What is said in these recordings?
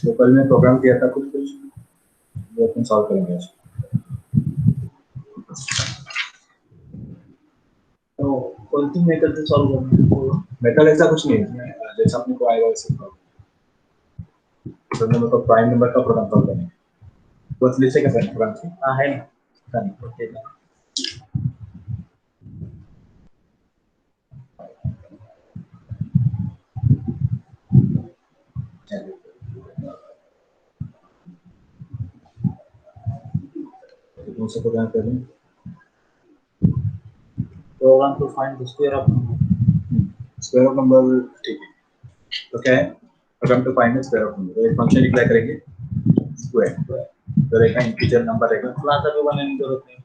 तो कल मैं प्रोग्राम किया था कुछ वो अपन सॉल्व करेंगे आज। तो कौन सी मेथड से सॉल्व करना है? मेथड ऐसा कुछ नहीं है, जैसा अपने को आएगा वैसे तो मैं तो प्राइम नंबर का प्रोग्राम सॉल्व करेंगे। बस लिस्ट का प्रोग्राम से हाँ है ना। ओके कौन सा प्रोग्राम करें? Program to find the square of number. ठीक है, तो क्या है program to find the square of number. एक फंक्शन डिक्लेयर करेंगे स्क्वायर, तो रहेगा इंटीजर नंबर रहेगा, क्लास अभी बनाने की जरूरत नहीं।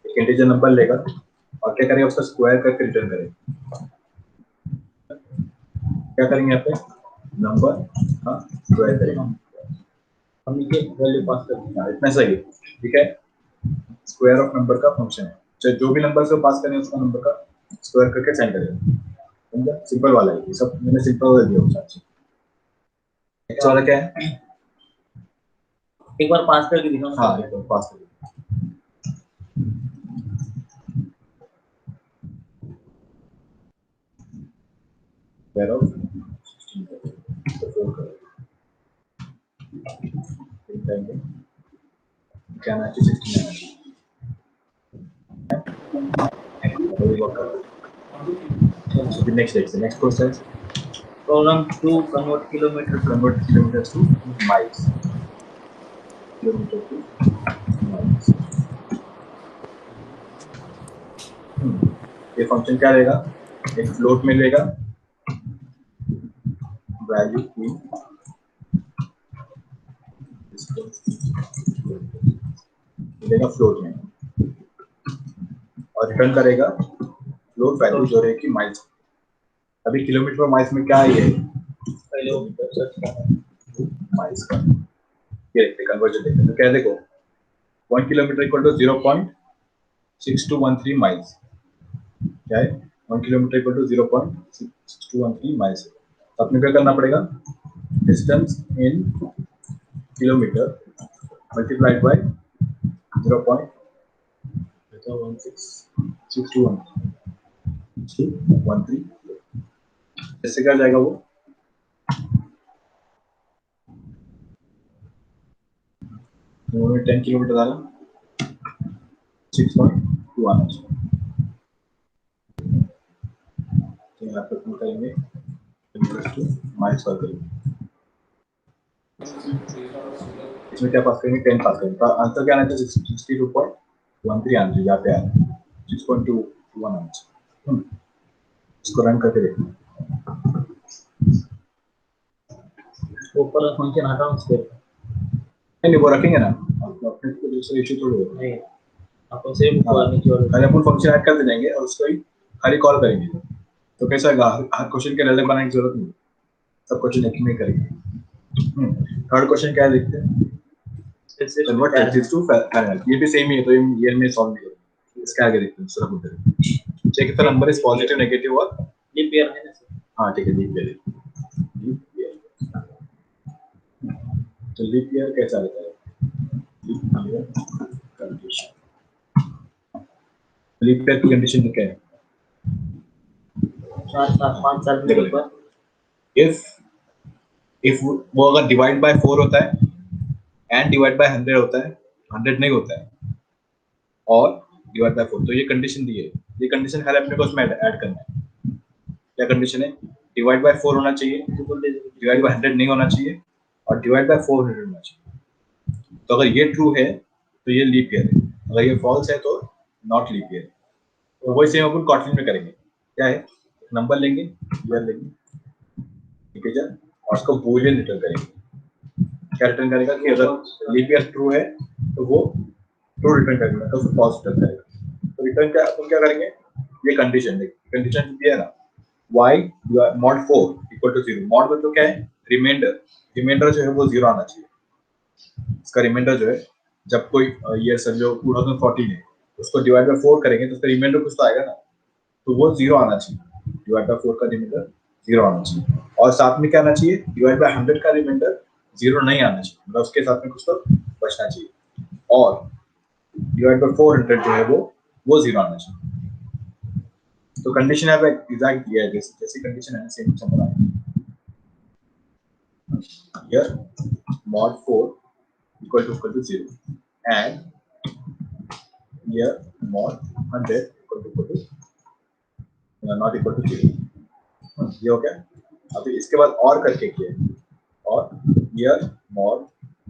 एक इंटीजर नंबर लेगा और क्या करेगा उसका स्क्वायर करके रिटर्न करेगा। क्या करेंगे यहाँ पे नंबर का स्क्वायर करेंगे, हम ये वैल्यू पास करेंगे। इतना सही है। ठीक है, स्क्वायर ऑफ नंबर का फंक्शन है, चाहे जो भी नंबर से पास करें उसका नंबर का स्क्वायर करके सेंड करेगा। समझा, सिंपल वाला है ये सब, मैंने सिंपल वाला दिया उसका। नेक्स्ट वाला क्या है? एक बार पास करके दिखाओ। हाँ एक बार पास करें। स्क्वायर ऑफ क्या ना चाहिए 69। next question. Program to convert kilometers to miles. Kilometer to miles. ये फंक्शन क्या रहेगा? एक फ्लोट में लेगा वैल्यू की, लेगा फ्लोट में और रिटर्न करेगा फ्लोट वैल्यू जो रहेगी माइल्स। अभी किलोमीटर और माइल्स में क्या है? ये माइल्स का ये कन्वर्जन देखते हैं। तो क्या देखो 1 किलोमीटर इक्वल टू 0.6213 माइल्स। क्या है 1 किलोमीटर इक्वल टू 0.6213 माइल्स। तो अपने क्या करना पड़ेगा? Distance in kilometre multiplied by 0.1662113। इससे क्या जाएगा वो? उन्होंने 10 किलोमीटर डाला 6.2 आना चाहिए। तो यहाँ पर हम करेंगे माइल्स पर करेंगे, इसमें क्या पास करेंगे 10 पास करेंगे। आंसर क्या आना चाहिए? 62.13 आना चाहिए। यहाँ पे आया 6.21 आना चाहिए। इसको रन करके देखना। ऊपर फंक्शन हटाओ स्क्वायर नहीं वो रखेंगे ना, अपने को दूसरा इशू थोड़ी होगा। नहीं अपन सेव नीचे वाले खाली अपन फंक्शन ऐड करते जाएंगे और उसको ही खाली कॉल करेंगे। तो कैसा होगा? हर क्वेश्चन के रिजल्ट बनाने की जरूरत नहीं, सब क्वेश्चन एक में करेंगे। थर्ड क्वेश्चन क्या है देखते हैं। Convert axis to Fahrenheit. ये भी सेम ही है, तो ये में सॉल्व नहीं करेंगे। इसका आगे देखते हैं दूसरा बोलते हैं check the number is positive negative और लीप ईयर है ना सर। हां ठीक है, लीप ईयर। तो लीप ईयर कैसा रहता है? Leap year condition, leap year की कंडीशन क्या है? 4-5 साल के ऊपर इफ वो अगर डिवाइड बाय 4 होता है एंड डिवाइड बाय 100 होता है, 100 नहीं होता है और डिवाइड बाय 4, तो ये कंडीशन दी है। ये कंडीशन खाली अपने को उसमें ऐड करना है। क्या कंडीशन है? डिवाइड बाय 4 होना चाहिए, डिवाइड बाय 100 नहीं होना चाहिए और डिवाइड बाय 400 होना चाहिए। तो अगर ये ट्रू है तो ये लीप ईयर है, अगर ये फॉल्स है तो नॉट लीप ईयर। तो वही सेम अपन कॉटलिन में करेंगे। क्या है? नंबर लेंगे, ईयर लेंगे, ठीक है, और उसको बूलियन रिटर्न करेंगे। क्या रिटर्न करेगा कि अगर लीप ईयर ट्रू है तो वो ट्रू रिटर्न करेगा, तो फिर फॉल्स रिटर्न करेगा। तो रिटर्न क्या अपन क्या करेंगे? ये कंडीशन देखिए, कंडीशन दिया है ना y mod 4 equal to 0। Mod मतलब क्या है? रिमाइंडर। रिमाइंडर जो है वो 0 आना चाहिए। इसका रिमाइंडर जो है जब कोई ईयर समझो 2014 है उसको डिवाइड बाय 4 करेंगे तो उसका रिमाइंडर कुछ तो आएगा ना, तो वो 0 आना चाहिए। डिवाइड बाय 4 का रिमाइंडर 0 आना चाहिए और साथ में क्या आना चाहिए? डिवाइड बाय 100 का रिमाइंडर जीरो नहीं आना चाहिए, मतलब उसके साथ में कुछ तो बचना चाहिए, और डिवाइड बाय 400 जो है वो जीरो आना चाहिए। तो कंडीशन यहाँ पे एग्जैक्ट दिया है, जैसी कंडीशन है सेम नंबर आएगा। Here mod 4 equal to 0 and here mod 100 equal to not equal to 0। ये हो गया। अभी इसके बाद और करके किया, और here mod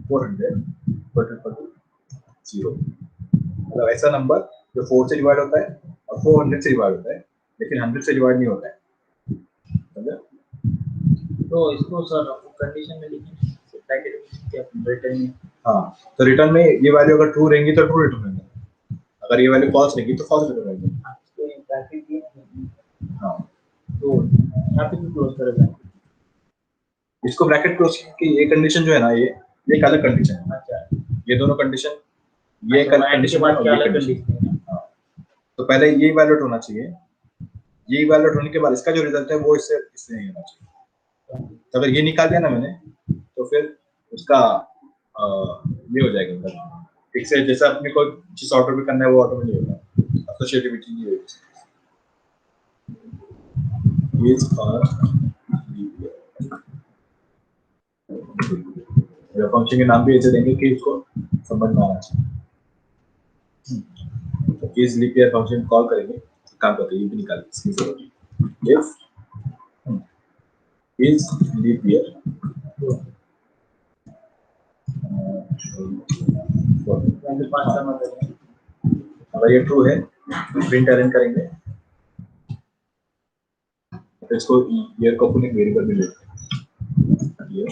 400 equal to 0। मतलब ऐसा नंबर जो 4 से डिवाइड होता है और 400 से डिवाइड होता है, लेकिन 100 से डिवाइड नहीं होता है, समझे? तो इसको सर कंडीशन में लिखेंगे ब्रैकेट में क्या रिटर्न में। हाँ, तो रिटर्न में ये वैल्यू अगर ट्रू रहेंगी तो ट्रू रिटर्न रहेगा, अगर ये वैल्यू फॉल्स रहेगी तो फॉल्स रिटर्न रहेगा। तो ये ब्रैकेट दिए। हाँ, तो यहाँ पे भी क्लोज करेगा। इसको ब्रैकेट क्लोज की ये कंडीशन जो है ना, ये एक अलग कंडीशन है। अच्छा, ये दोनों कंडीशन, ये अच्छा, कंडीशन के बाद और क्या ये अलग कंडीशन। कंडीशन है? हाँ, तो पहले ये वैल्यूड होना चाहिए, ये वैल्यूड होने के बाद इसका जो रिजल्ट है वो इससे नहीं होना चाहिए। तो अगर ये निकाल दिया ना मैंने, तो फिर उसका ये हो जाएगा, मतलब ठीक से जैसा अपने को जिस ऑर्डर में करना है वो ऑर्डर में नहीं होगा, एसोसिएटिविटी ये है। फंक्शन के नाम भी ऐसे देंगे कि इसको समझ में आना चाहिए। तो इस लीप ईयर फंक्शन कॉल करेंगे, काम करते हैं, ये भी निकाल इसकी जरूरत है। इफ इज लीप ईयर अगर ये ट्रू है प्रिंट अरेंज करेंगे, तो इसको ईयर को अपने वेरिएबल में लेते हैं। ईयर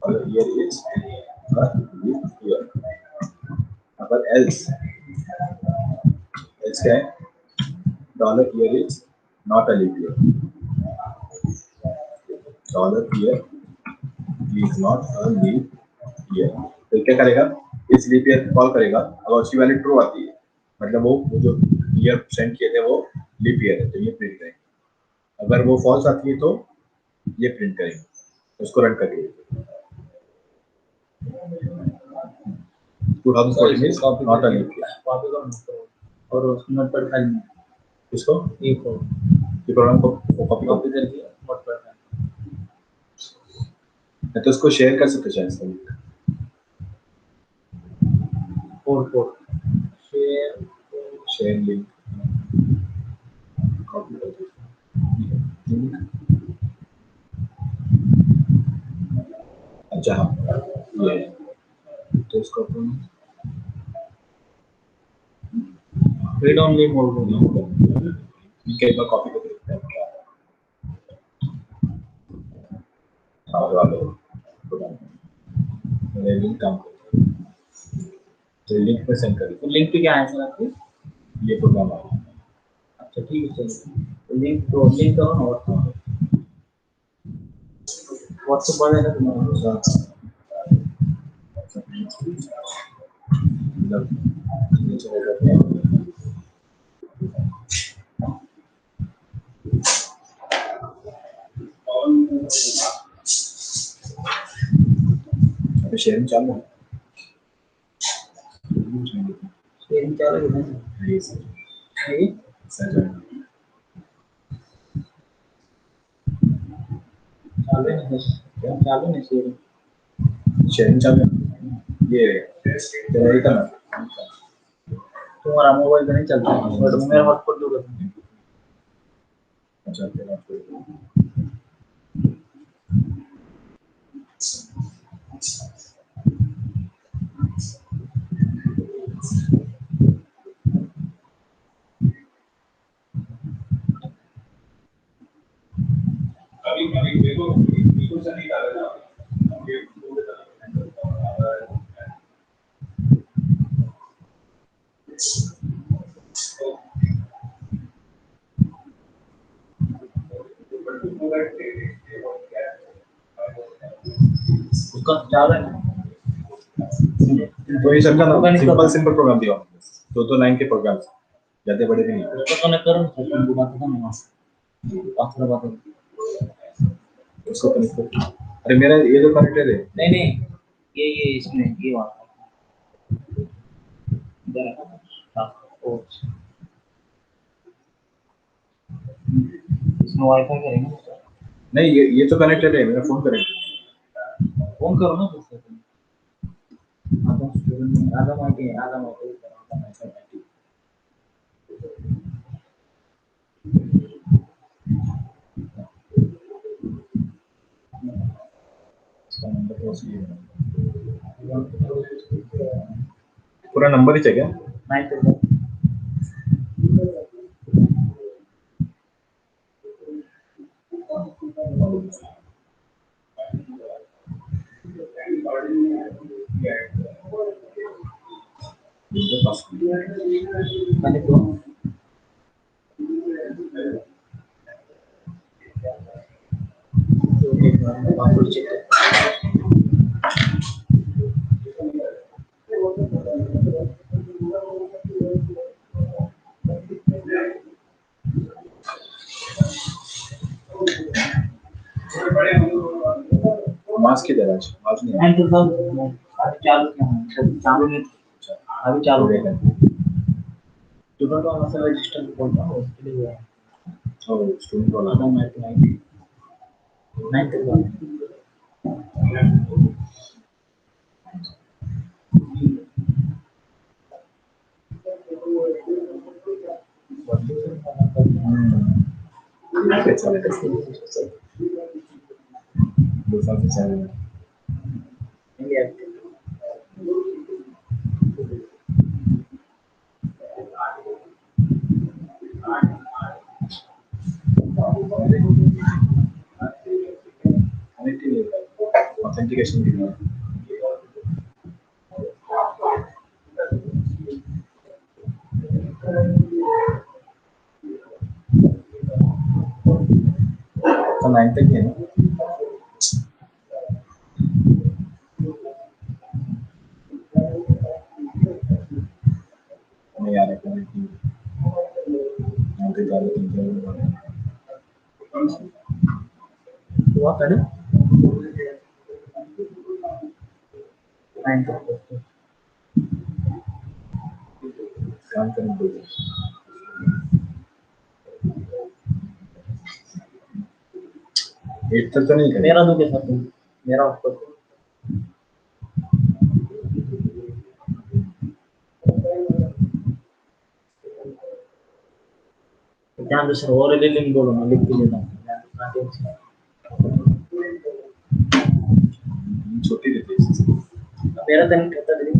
अगर ईयर इज लीप ईयर, अगर एल्स क्या है, dollar year is not a leap year, dollar year is not a leap year. तो क्या करेगा, इस लीप ईयर कॉल करेगा, अगर उसकी वैल्यू ट्रू आती है मतलब वो जो ईयर सेंड किए थे वो लीप ईयर है, तो ये प्रिंट करेंगे। अगर वो फॉल्स आती है तो ये प्रिंट करेंगे, उसको रन करिए। 2014 is not a leap year। Copy करो और उसको नोटपैड फाइल में इसको ये प्रोग्राम को कॉपी करके नोटपैड फाइल है, तो उसको शेयर कर सकते हैं इसका लिंक। 4 शेयर लिंक कॉपी कर दो। अच्छा हाँ, ये तो इसको अपन रीड ओनली मोड में कई बार कॉपी करके देखते हैं क्या हाँ वाले मेरे लिंक काम करता है, तो लिंक पे सेंड करिए। तो लिंक पे क्या है सर आपके? ये प्रोग्राम है। अच्छा ठीक है सर, तो लिंक करो ना व्हाट्सएप वाले का तुम्हारा अभी शेयरिंग चालू है। शेयरिंग चालू है ना? ये सर ये चालू है क्या? चालू है शेयरिंग चालू है। ये तेरा ही करना तुम्हारा मोबाइल पे नहीं चलता है, बट मेरा हॉटस्पॉट जो करता है। अच्छा तेरा कभी देखो बिल्कुल से नहीं डाला ना ये उसका चालू है ना? तो ये सब ना सिंपल प्रोग्राम दिया दो लाइन के प्रोग्राम ज्यादा बड़े भी नहीं। उसका कनेक्ट करो ना, तुम बात करना। थोड़ा बात उसको कनेक्ट कर। अरे मेरा ये जो कनेक्टेड है। नहीं नहीं, ये इसमें ये वाला इधर है ना। हाँ, ओ, इसमें वाईफाई करेंगे। नहीं ये तो कनेक्टेड है, मेरा फोन कनेक्टेड है। फोन करो ना दूसरे को। आधा स्टूडेंट आधा माइक है, आधा माइक है, आधा माइक है। इसका नंबर तो सही है। पूरा नंबर ही चाहिए क्या? 9 मेरे पास मैंने तो पासवर्ड चेक मास्क किधर है आज? आज नहीं है। 9 तो अभी चालू किया है, चालू नहीं, अभी चालू हो गया। स्टूडेंट वाला से रजिस्टर बोलता हूँ उसके लिए हुआ है। और स्टूडेंट वाला आधा माइक 9 तक कैसा है? 2 साल से चल रहा है। ऑथेंटिकेशन भी है। तो 9 तक ही है ना? नहीं आ रहा कनेक्टिंग। यहाँ पे डालो हुआ करे 9 तक काम करने दो। 8 तक तो नहीं करेगा। मेरा दो के साथ मेरा ऑफर ध्यान से और ले लिंक बोलो मैं लिख के देता हूँ। छोटी रहती है। मेरा तो नहीं करता लेकिन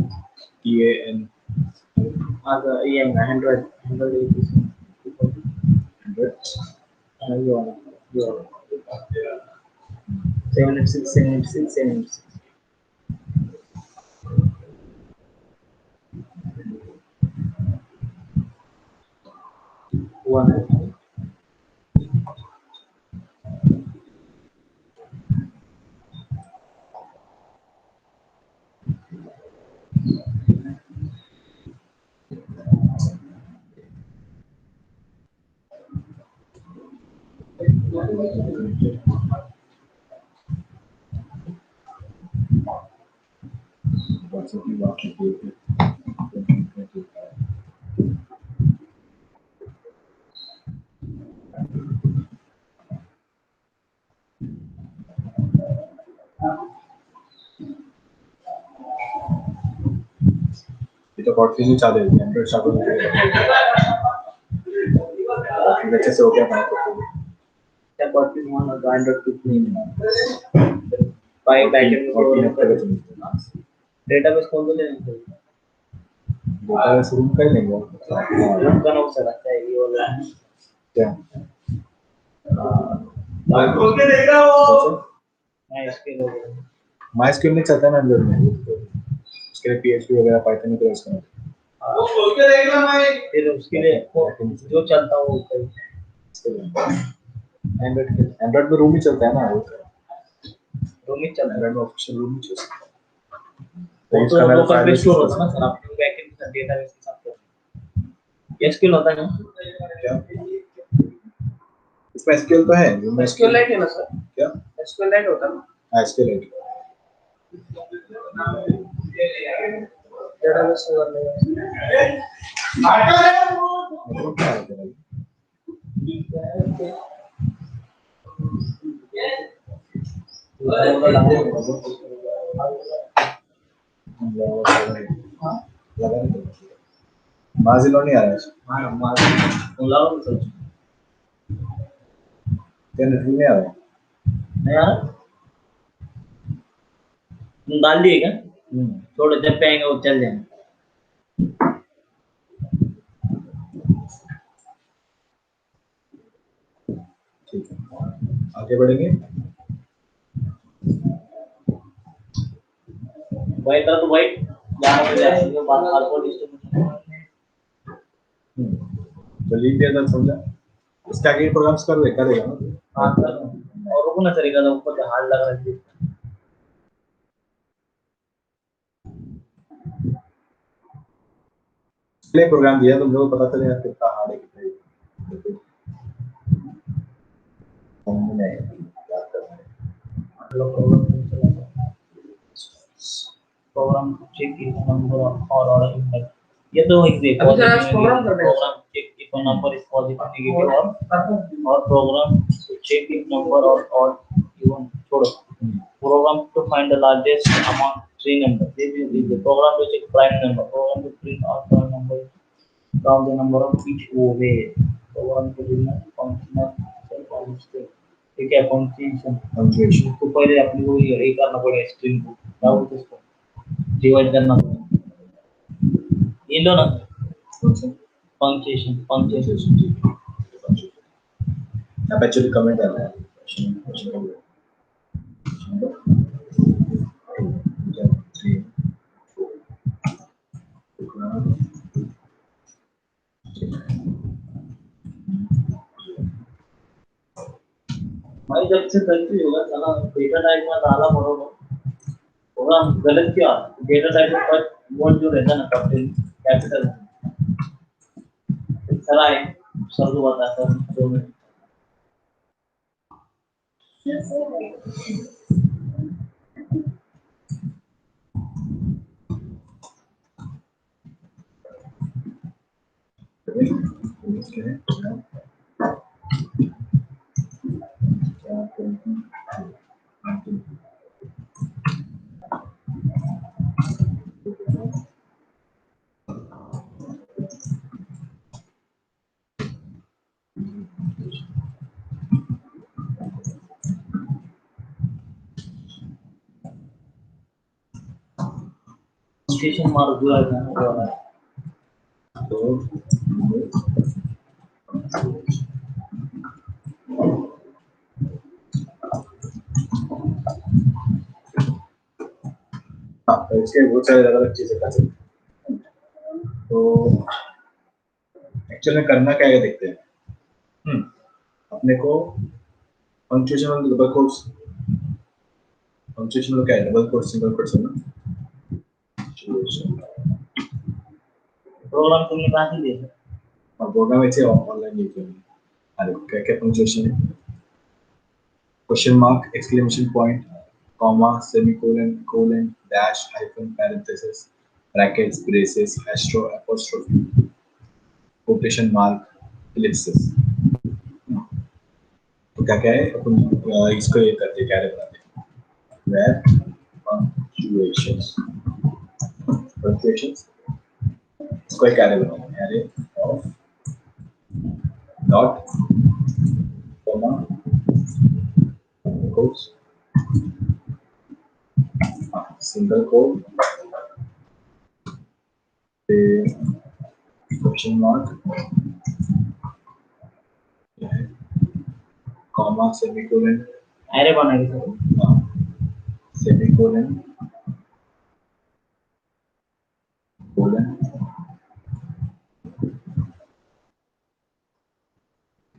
TAN आज ये एंड्रॉइड एंड्रॉइड 100 ये वाला 786 हुआ ना। WhatsApp की बात की थी। ये तो कंटिन्यू चालू है। एंड्रॉइड चालू है। अच्छे से हो गया बात करते क्या कॉपी मान लो एंड्रॉइड कुछ नहीं है बाय बैकएंड हुए। डेटाबेस खोल दो लेने डेटाबेस रूम का ही लेंगे। रूम का नाम से रखता है ये वाला क्या? खोल के देख रहा हो मैं इसके लोग MySQL नहीं चलता ना अंदर में। उसके लिए PHP वगैरह पाइथन में यूज करना। वो खोल के देख रहा मैं फिर उसके लिए जो चलता हो एंड्रॉइड में रूम ही चलता है ना। रूम ही चलता है एंड्रॉइड में ऑफिशियल रूम ही चलता है। वो तो लोकल पे स्टोर होता है ना सर आपके बैकएंड का डेटाबेस के साथ एसक्यूएल होता है ना क्या? इसमें एसक्यूएल तो है SQLite है ना सर? क्या SQLite होता है ना? एसक्यूएल डेटाबेस से करने माजिलो नहीं आ रहा है हाँ मार लाओ सर क्या नहीं आ रहा नहीं आ रहा तुम डाल दिए क्या थोड़ा जब पे आएंगे वो चल जाएंगे ठीक है आगे बढ़ेंगे वाइट तो वाइट जहाँ पे जाएंगे बात हार्डकोर डिस्ट्रीब्यूशन तो लीव दिया था समझा इसका आगे प्रोग्राम्स करेगा ना हाँ सर और रुको ना सर इधर ऊपर हार्ड लग रहा है प्ले प्रोग्राम दिया तुम लोगों को पता चलेगा कितना हार्ड है कितना समझ में याद करना है प्रोग्राम चेक इफ नंबर और ऑर्डर इनपुट ये तो एक देखो program check if number is positive negative और प्रोग्राम चेक इफ नंबर और इवन छोड़ो program to find the largest among three numbers. This is the program to check prime number. Program to print out prime number. Count the number of each way. Program to determine functional self-constant. ठीक है punctuation तो पहले अपने को ये करना पड़ेगा string को क्या बोलते हैं इसको डिवाइड करना पड़ेगा ये लो ना पंक्चुएशन आप एक्चुअली कमेंट कर रहे हैं भाई जब से गलती होगा चला डेटा टाइप में डाला बरोबर प्रोग्राम गलत क्या डेटा टाइप में फर्स्ट वर्ड जो रहता है ना कैपिटल चला है सर को बताता हूँ 2 मिनट स्टेशन मार दिया है तो इसके बहुत सारे अलग अलग चीजें कर सकते हैं तो एक्चुअली में करना क्या है देखते हैं अपने को पंक्चुएशन और डबल कोट्स पंक्चुएशन क्या है डबल कोट्स सिंगल कोट्स है ना प्रोग्राम तुमने कहाँ से दिया और प्रोग्राम ऐसे ऑनलाइन यूज करेंगे अरे क्या क्या पंक्चुएशन है question mark exclamation point comma semicolon colon dash hyphen parenthesis brackets braces apostrophe quotation mark ellipsis तो क्या क्या है अपन इसको ये करते हैं कैरे बनाते हैं where punctuations इसको एक कैरे बनाते हैं array of dot comma quotes single quote question mark comma semicolon अरे बनाएंगे semicolon colon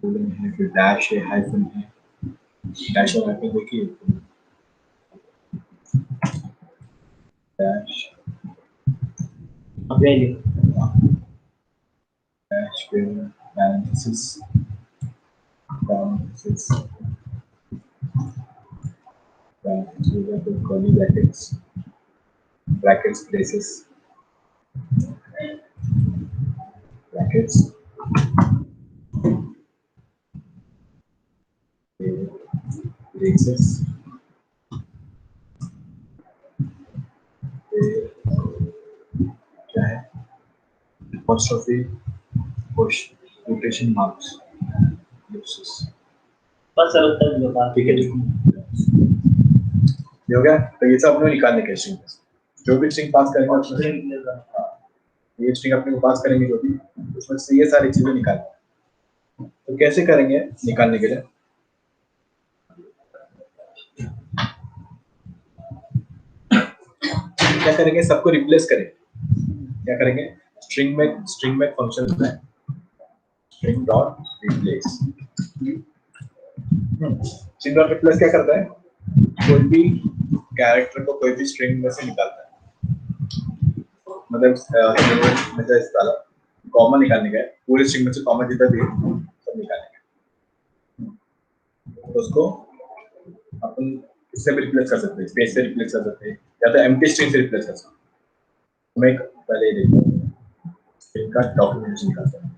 colon है फिर dash है hyphen है dash और hyphen देखिए dash value dash फिर parenthesis parentheses, curly brackets, braces, brackets, braces, क्या है apostrophe, push, quotation marks, ellipsis. बस सर उत्तर दो बात ठीक है ये हो गया। तो ये सब अपने निकालने के स्ट्रिंग जो भी स्ट्रिंग पास करेंगे उसमें से ये स्ट्रिंग अपने को पास करेंगे जो भी उसमें से ये सारी चीजें निकालना। तो कैसे करेंगे निकालने के लिए? क्या करेंगे, सबको रिप्लेस करेंगे। क्या करेंगे, स्ट्रिंग में फंक्शन होता है string dot replace. String dot replace क्या करता है, कोई भी कैरेक्टर को कोई भी स्ट्रिंग में से निकालता है। मतलब कॉमा निकालने का है, पूरे स्ट्रिंग में से कॉमा जितना भी सब निकालने का। तो उसको अपन इससे भी रिप्लेस कर सकते हैं, स्पेस से रिप्लेस कर सकते हैं या तो एम्प्टी स्ट्रिंग से रिप्लेस कर सकते हैं। मैं पहले देखता हूँ स्ट्रिंग का डॉक्यूमेंटेशन निकालता हूँ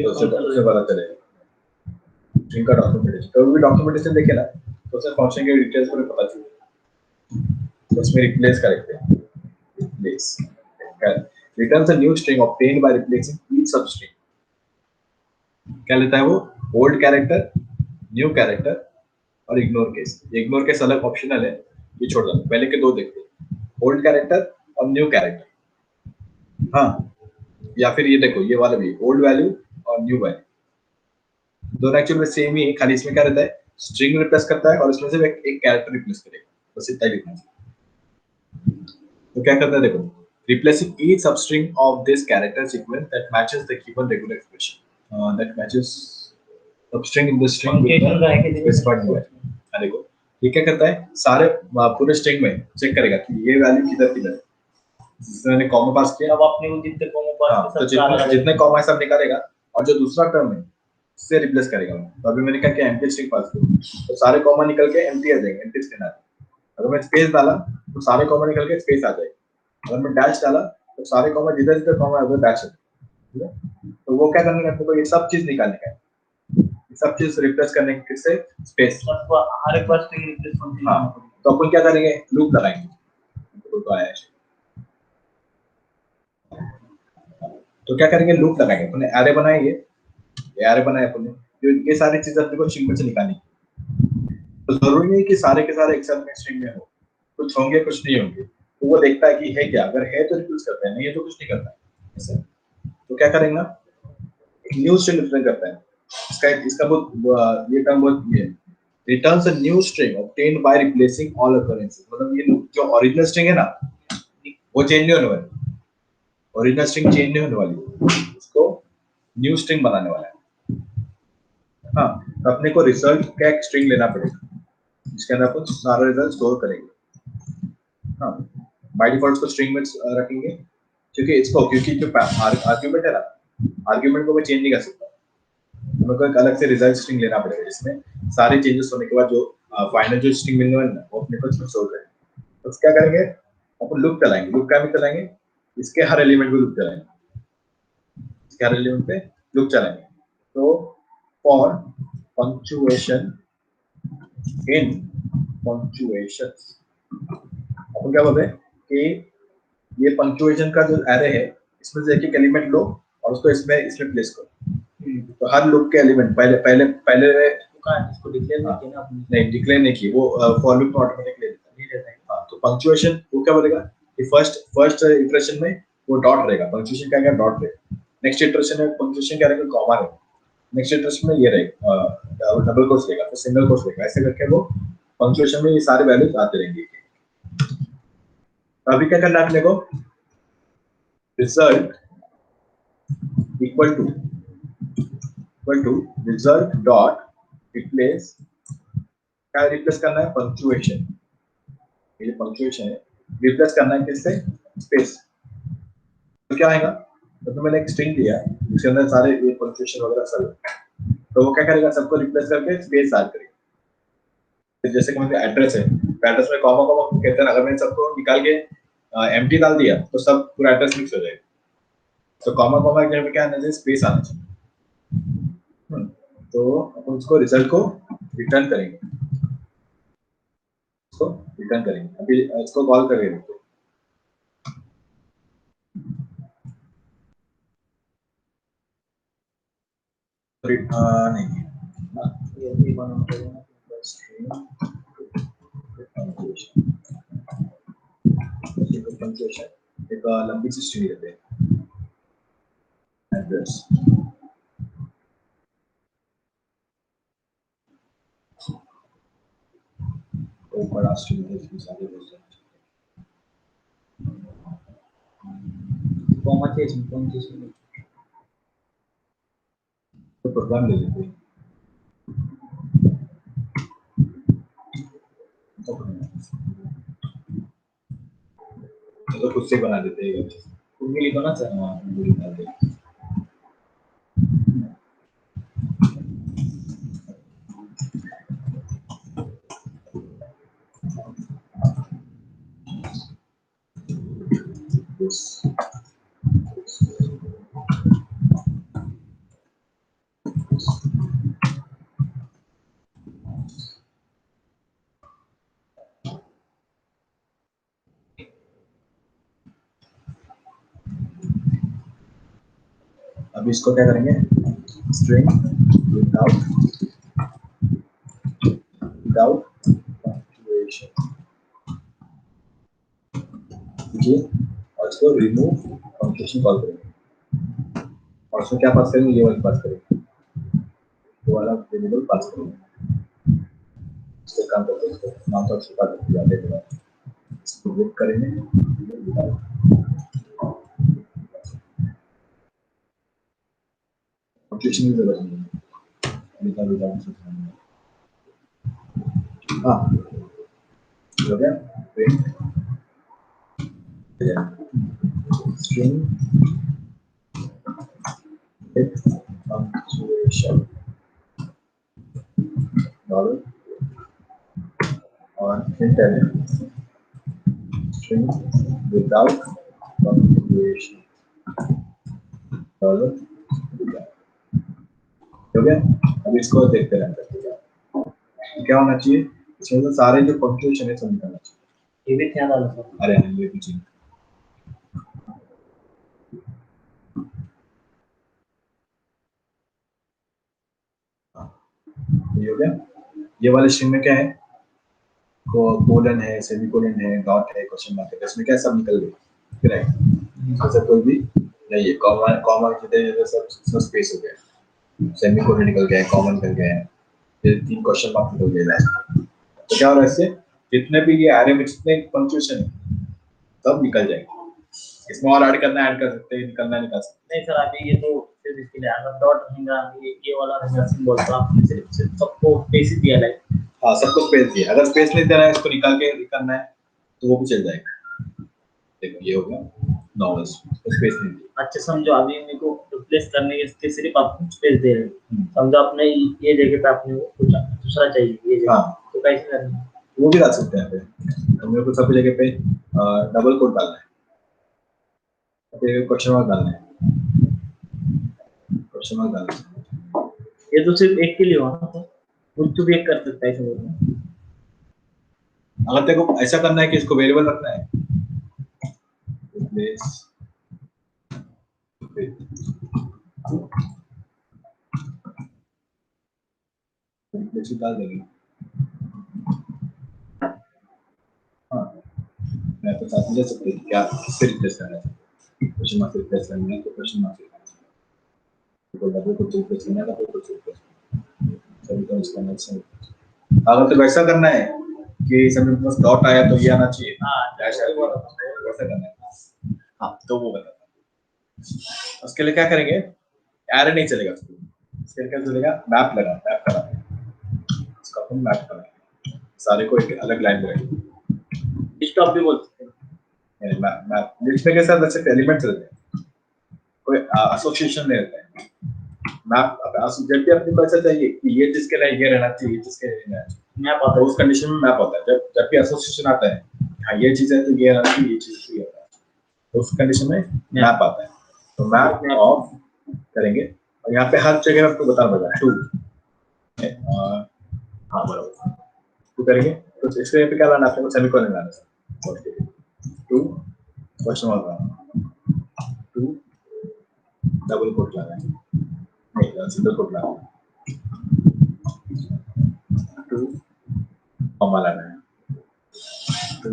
तो उससे पता चलेगा स्ट्रिंग का डॉक्यूमेंटेशन। तो भी डॉक्यूमेंटेशन देखे ना तो उससे फंक्शन के डिटेल्स पूरे पता चलेगा। तो उसमें रिप्लेस करेंगे, replace returns a new string obtained by replacing each substring। क्या लेता है वो, ओल्ड कैरेक्टर, न्यू कैरेक्टर और इग्नोर केस। इग्नोर केस अलग ऑप्शनल है, ये छोड़ दो, पहले के दो देखते हैं, ओल्ड कैरेक्टर और न्यू कैरेक्टर। हाँ या फिर ये देखो ये वाला भी ओल्ड वैल्यू और न्यू वैल्यू दोनों एक्चुअली में सेम ही है, खाली इसमें क्या रहता है स्ट्रिंग रिप्लेस करता है और इसमें से एक कैरेक्टर रिप्लेस करेगा, बस इतना ही डिफरेंस। तो क्या करता है देखो, replacing each substring of this character sequence that matches the given regular expression, that matches substring in the string with the specified value। देखो ये क्या करता है, सारे पूरे स्ट्रिंग में चेक करेगा कि ये वैल्यू किधर किधर है, जिसमें मैंने कॉमा पास किया अब अपने को जितने कॉमा पास तो जितने कॉमा सब निकालेगा और जो दूसरा टर्म है उससे रिप्लेस करेगा। तो अभी मैंने क्या किया, एम्प्टी स्ट्रिंग पास किया तो सारे कॉमा निकल के एम्प्टी आ जाएंगे, एम्प्टी स्ट्रिंग आ जाएगा। अगर मैं स्पेस डाला तो सारे कॉमा निकल के स्पेस आ जाएगा, अगर मैं डैश डाला तो सारे कॉमा जिधर जिधर कॉमा है वो डैश है। तो वो क्या करने का, तो ये सब चीज निकालने का है, ये सब चीज रिप्लेस करने के किससे, स्पेस। हर एक बार स्ट्रिंग रिप्लेस करते हैं। तो अपन क्या करेंगे, लूप लगाएंगे। तो आया तो क्या करेंगे, लूप लगाएंगे। अपने एरे बनाएंगे, ये एरे बनाए अपने, ये सारी चीजें अपने को स्ट्रिंग में से निकालनी। तो जरूरी नहीं कि सारे के सारे एक साथ में स्ट्रिंग में हो, कुछ होंगे कुछ नहीं होंगे। तो वो देखता है कि है क्या, अगर है तो रिप्लेस करता है, नहीं है तो कुछ नहीं करता है ऐसा। तो क्या करेंगे ना, न्यू स्ट्रिंग रिटर्न करता है। इसका बहुत ये टर्म बहुत ये returns a new string obtained by replacing all occurrences. मतलब ये जो ओरिजिनल स्ट्रिंग है ना वो चेंज नहीं होने वाली, ओरिजिनल स्ट्रिंग चेंज नहीं होने वाली, उसको न्यू स्ट्रिंग बनाने वाला है। हाँ तो अपने को रिजल्ट का एक स्ट्रिंग लेना पड़ेगा, इसके अंदर अपन सारा रिजल्ट स्टोर करेंगे। हाँ बाय डिफॉल्ट को स्ट्रिंग में रखेंगे क्योंकि जो आर्गुमेंट है ना, आर्गुमेंट को मैं चेंज नहीं कर सकता, मेरे को एक अलग से रिजल्ट स्ट्रिंग लेना पड़ेगा जिसमें सारे चेंजेस होने के बाद जो फाइनल जो स्ट्रिंग मिलने वाला है वो अपने को इसमें स्टोर करेंगे। तो क्या करेंगे, अपन लूप चलाएंगे। लूप क्या भी चलाएंगे, इसके हर एलिमेंट पे लूप चलाएंगे, इसके हर एलिमेंट पे लूप चलाएंगे। तो फॉर पंक्चुएशन इन पंक्चुएशंस, अपन क्या बोलते हैं कि ये पंक्चुएशन का जो एरे है इसमें से एक एक एलिमेंट लो और उसको इसमें प्लेस करो। तो हर लूप के एलिमेंट पहले इसको डिक्लेयर नहीं किया ना आपने, नहीं डिक्लेयर नहीं की, वो फॉर लूप ऑटोमेटिकली लेता है। हां तो पंक्चुएशन वो क्या बोलेगा कि फर्स्ट इटरेशन में वो डॉट रहेगा, पंक्चुएशन क्या डॉट रहेगा, नेक्स्ट इटरेशन में पंक्चुएशन क्या रहेगा, कॉमा रहेगा, नेक्स्ट इटरेशन में ये रहेगा डबल कोट्स रहेगा, फिर सिंगल कोट्स रहेगा, ऐसे करके वो पंक्चुएशन में ये सारे वैल्यूज आते रहेंगे। तो अभी क्या करना है अपने को, result equal to result dot replace, क्या रिप्लेस करना है, पंक्चुएशन। ये पंक्चुएशन है, रिप्लेस करना है किससे, स्पेस। तो क्या आएगा, तो मैंने एक स्ट्रिंग दिया जिसके अंदर सारे ये पंक्चुएशन वगैरह सब, तो वो क्या करेगा, सबको रिप्लेस करके स्पेस ऐड करेगा। तो जैसे कि मतलब एड्रेस है, एड्रेस में कॉमा कॉमा कहते हैं, अगर मैंने सबको निकाल के एम्प्टी डाल दिया तो सब पूरा एड्रेस मिक्स हो जाएगा। तो कॉमा कॉमा के जगह क्या आना चाहिए, स्पेस आना चाहिए। तो अपन उसको रिजल्ट को रिटर्न करेंगे, इसको रिटर्न करेंगे। अभी इसको कॉल करेंगे। नहीं ये भी बनाना पड़ेगा। एक लंबी सी स्ट्रिंग रहते हैं, एड्रेस तो बड़ा स्ट्रिंग है, इसमें सारे बोलते हैं। कॉमा चेंज कौन चीज में तो प्रोग्राम ले लेते हैं, तो खुद से बना देते हैं, कुंडली लिखो ना सर। हाँ कुंडली बना देते हैं। अभी इसको क्या करेंगे, स्ट्रिंग विदाउट पंक्चुएशन कीजिए और इसको रिमूव पंक्चुएशन कॉल करेंगे और उसमें क्या पास करेंगे, ये वाला पास करेंगे, ये वाला वेरिएबल पास करेंगे। इससे काम करते हैं, इसको नाम तो छुपा देते जाते हैं, इसको वेट करेंगे पंक्चुएशन की जरूरत नहीं है। हाँ हो गया, print string with punctuation dollar और print string without punctuation dollar हो गया। अब इसको देखते रहते हैं क्या होना चाहिए, इसमें तो सारे जो पंक्चुएशन है सब निकालना चाहिए। ये भी ध्यान डालो सर। अरे ये भी चाहिए। ये हो गया। ये वाले स्ट्रिंग में क्या है, कोलन है, सेमीकोलन है, डॉट है, क्वेश्चन मार्क है, इसमें क्या सब निकल गए, राइट। जैसे कोई भी नहीं है, कॉमा कॉमा जितने सब स्पेस हो गया, सेमीकोलन निकल गया, कॉमा निकल गया है, फिर 3 क्वेश्चन मार्क निकल गए लास्ट। तो क्या हो रहा है इससे, जितने भी ये एरे में जितने पंक्चुएशन है सब निकल जाएंगे। इसमें और ऐड करना ऐड कर सकते हैं, निकलना निकाल सकते नहीं सर, अभी ये तो सिर्फ इसके लिए अगर डॉट रहेगा, ये वाला रहेगा सिंबल, तो आप सिर्फ सबको स्पेस ही दिया लाइक। हाँ सबको स्पेस दिया, अगर स्पेस नहीं देना है इसको निकाल के करना है तो वो भी चल जाएगा। देखो ये हो गया नॉर्मल, स्पेस नहीं दिया। अच्छा समझो, अभी मेरे को रिप्लेस करने के सिर्फ आपको स्पेस दे रहे हैं। समझो आपने ये जगह पे आपने वो कुछ दूसरा चाहिए ये जगह, तो कैसे करना है? वो भी डाल सकते हैं पे, तो मेरे को सब जगह पे डबल कोट डालना है, फिर क्वेश्चन मार्क डालना है, क्वेश्चन मार्क डालना है। ये तो सिर्फ एक के लिए हुआ ना, कुछ तो भी एक कर सकता है ऐसे बोलना। अगर तेरे को ऐसा करना है कि इसको वेरिएबल रखना है, रिप्लेस रिप्लेस डाल देंगे। हाँ मैं तो साथ में ले सकते हैं, क्या किससे रिप्लेस करना है, क्वेश्चन मार्क से रिप्लेस करना है तो क्वेश्चन मार्क से, तो डबल को रिप्लेस करना है तो कुछ रिप्लेस सभी को इसका आंसर। अगर तो वैसा करना है कि सब में बस डॉट आया तो ये आना चाहिए, हां डैश आया तो वैसा करना है। हाँ तो वो बताता हूँ। उसके लिए क्या करेंगे, एरे नहीं चलेगा उसके लिए क्या चलेगा, मैप लगा, मैप करा, इसका हम मैप करा, सारे को एक अलग लाइन में रखेंगे। स्टॉप भी बोल सकते हैं, लिस्ट में के साथ ऐसे एलिमेंट्स रहते हैं, कोई एसोसिएशन नहीं रहता है, मैप जब भी अपने को ऐसा चाहिए कि ये जिसके लिए ये रहना चाहिए, ये जिसके लिए रहना चाहिए, मैप आता है। उस कंडीशन में मैप होता है। जब भी एसोसिएशन आता है, हाँ ये चीज है तो ये रहना चाहिए, ये चीज ये होता है, तो उस कंडीशन में मैप आता है। तो मैप ऑफ करेंगे और यहाँ पे हर जगह आपको बताना पड़ेगा टू, हाँ बराबर टू करेंगे। तो इसके पे क्या लाना है, अपने को सेमीकोलन लाना है, to question mark, to double quote लाना है, नहीं सिंगल कोट लाना है, टू कॉमा लाना है, टू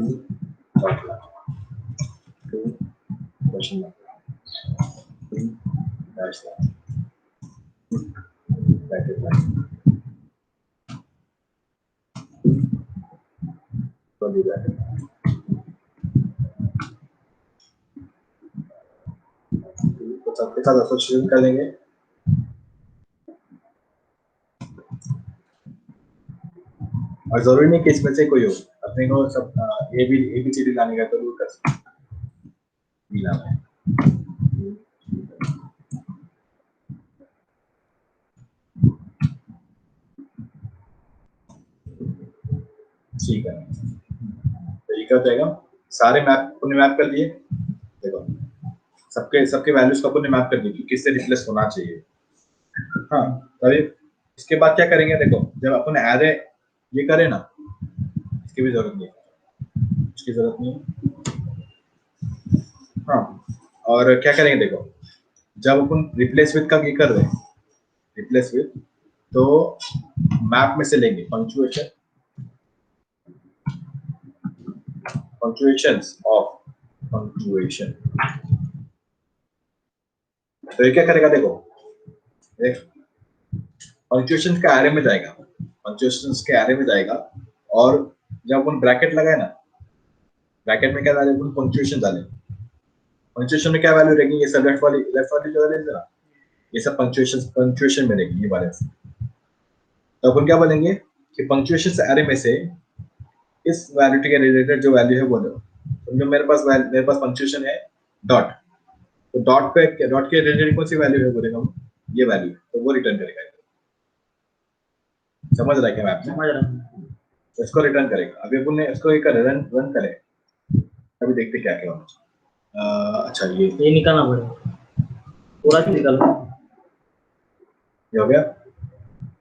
डॉट लाना है, to question mark, to dash लाना है, ब्रैकेट लाना है, कर्ली ब्रैकेट लाना है, तो सबके साथ एसोसिएशन कर लेंगे। और जरूरी नहीं कि इसमें से कोई हो, अपने को सब ABCD लाने का जरूर कर सकते हैं। ठीक है, तो ये क्या हो जाएगा, सारे मैप अपने मैप कर दिए, देखो सबके सबके वैल्यूज को अपने मैप कर दिए कि किससे रिप्लेस होना चाहिए। हाँ तभी इसके बाद क्या करेंगे, देखो जब अपन एरे ये करें ना, इसकी भी जरूरत नहीं, इसकी जरूरत नहीं। हाँ और क्या करेंगे, देखो जब अपन रिप्लेस विद का ये कर रहे हैं, रिप्लेस विद, तो मैप में से लेंगे पंक्चुएशन, पंक्चुएशंस ऑफ पंक्चुएशन। तो ये क्या करेगा, देखो पंक्चुएशन के एरे में जाएगा, पंक्चुएशन के एरे में जाएगा, और जब अपन ब्रैकेट लगाए ना, ब्रैकेट में क्या डाले, अपन पंक्चुएशन डाले, पंक्चुएशन में क्या वैल्यू रहेगी, ये सब लेफ्ट वाली जो वैल्यू है ना, ये सब पंक्चुएशन में रहेगी, ये वाले से। तो अपन क्या बोलेंगे कि पंक्चुएशन एरे में से इस वैल्यू के रिलेटेड जो वैल्यू है वो लो। तो मेरे पास पंक्चुएशन है डॉट, तो डॉट के रिलेटेड कौन सी वैल्यू है बोलेगा वो, ये वैल्यू, तो वो रिटर्न करेगा। समझ रहा है क्या मैप? समझ रहा हूँ। तो इसको रिटर्न करेगा। अभी अपन ने इसको एक रन करे, अभी देखते क्या क्या होना। अच्छा ये निकालना पड़ेगा, पूरा क्यों निकालो, ये हो गया।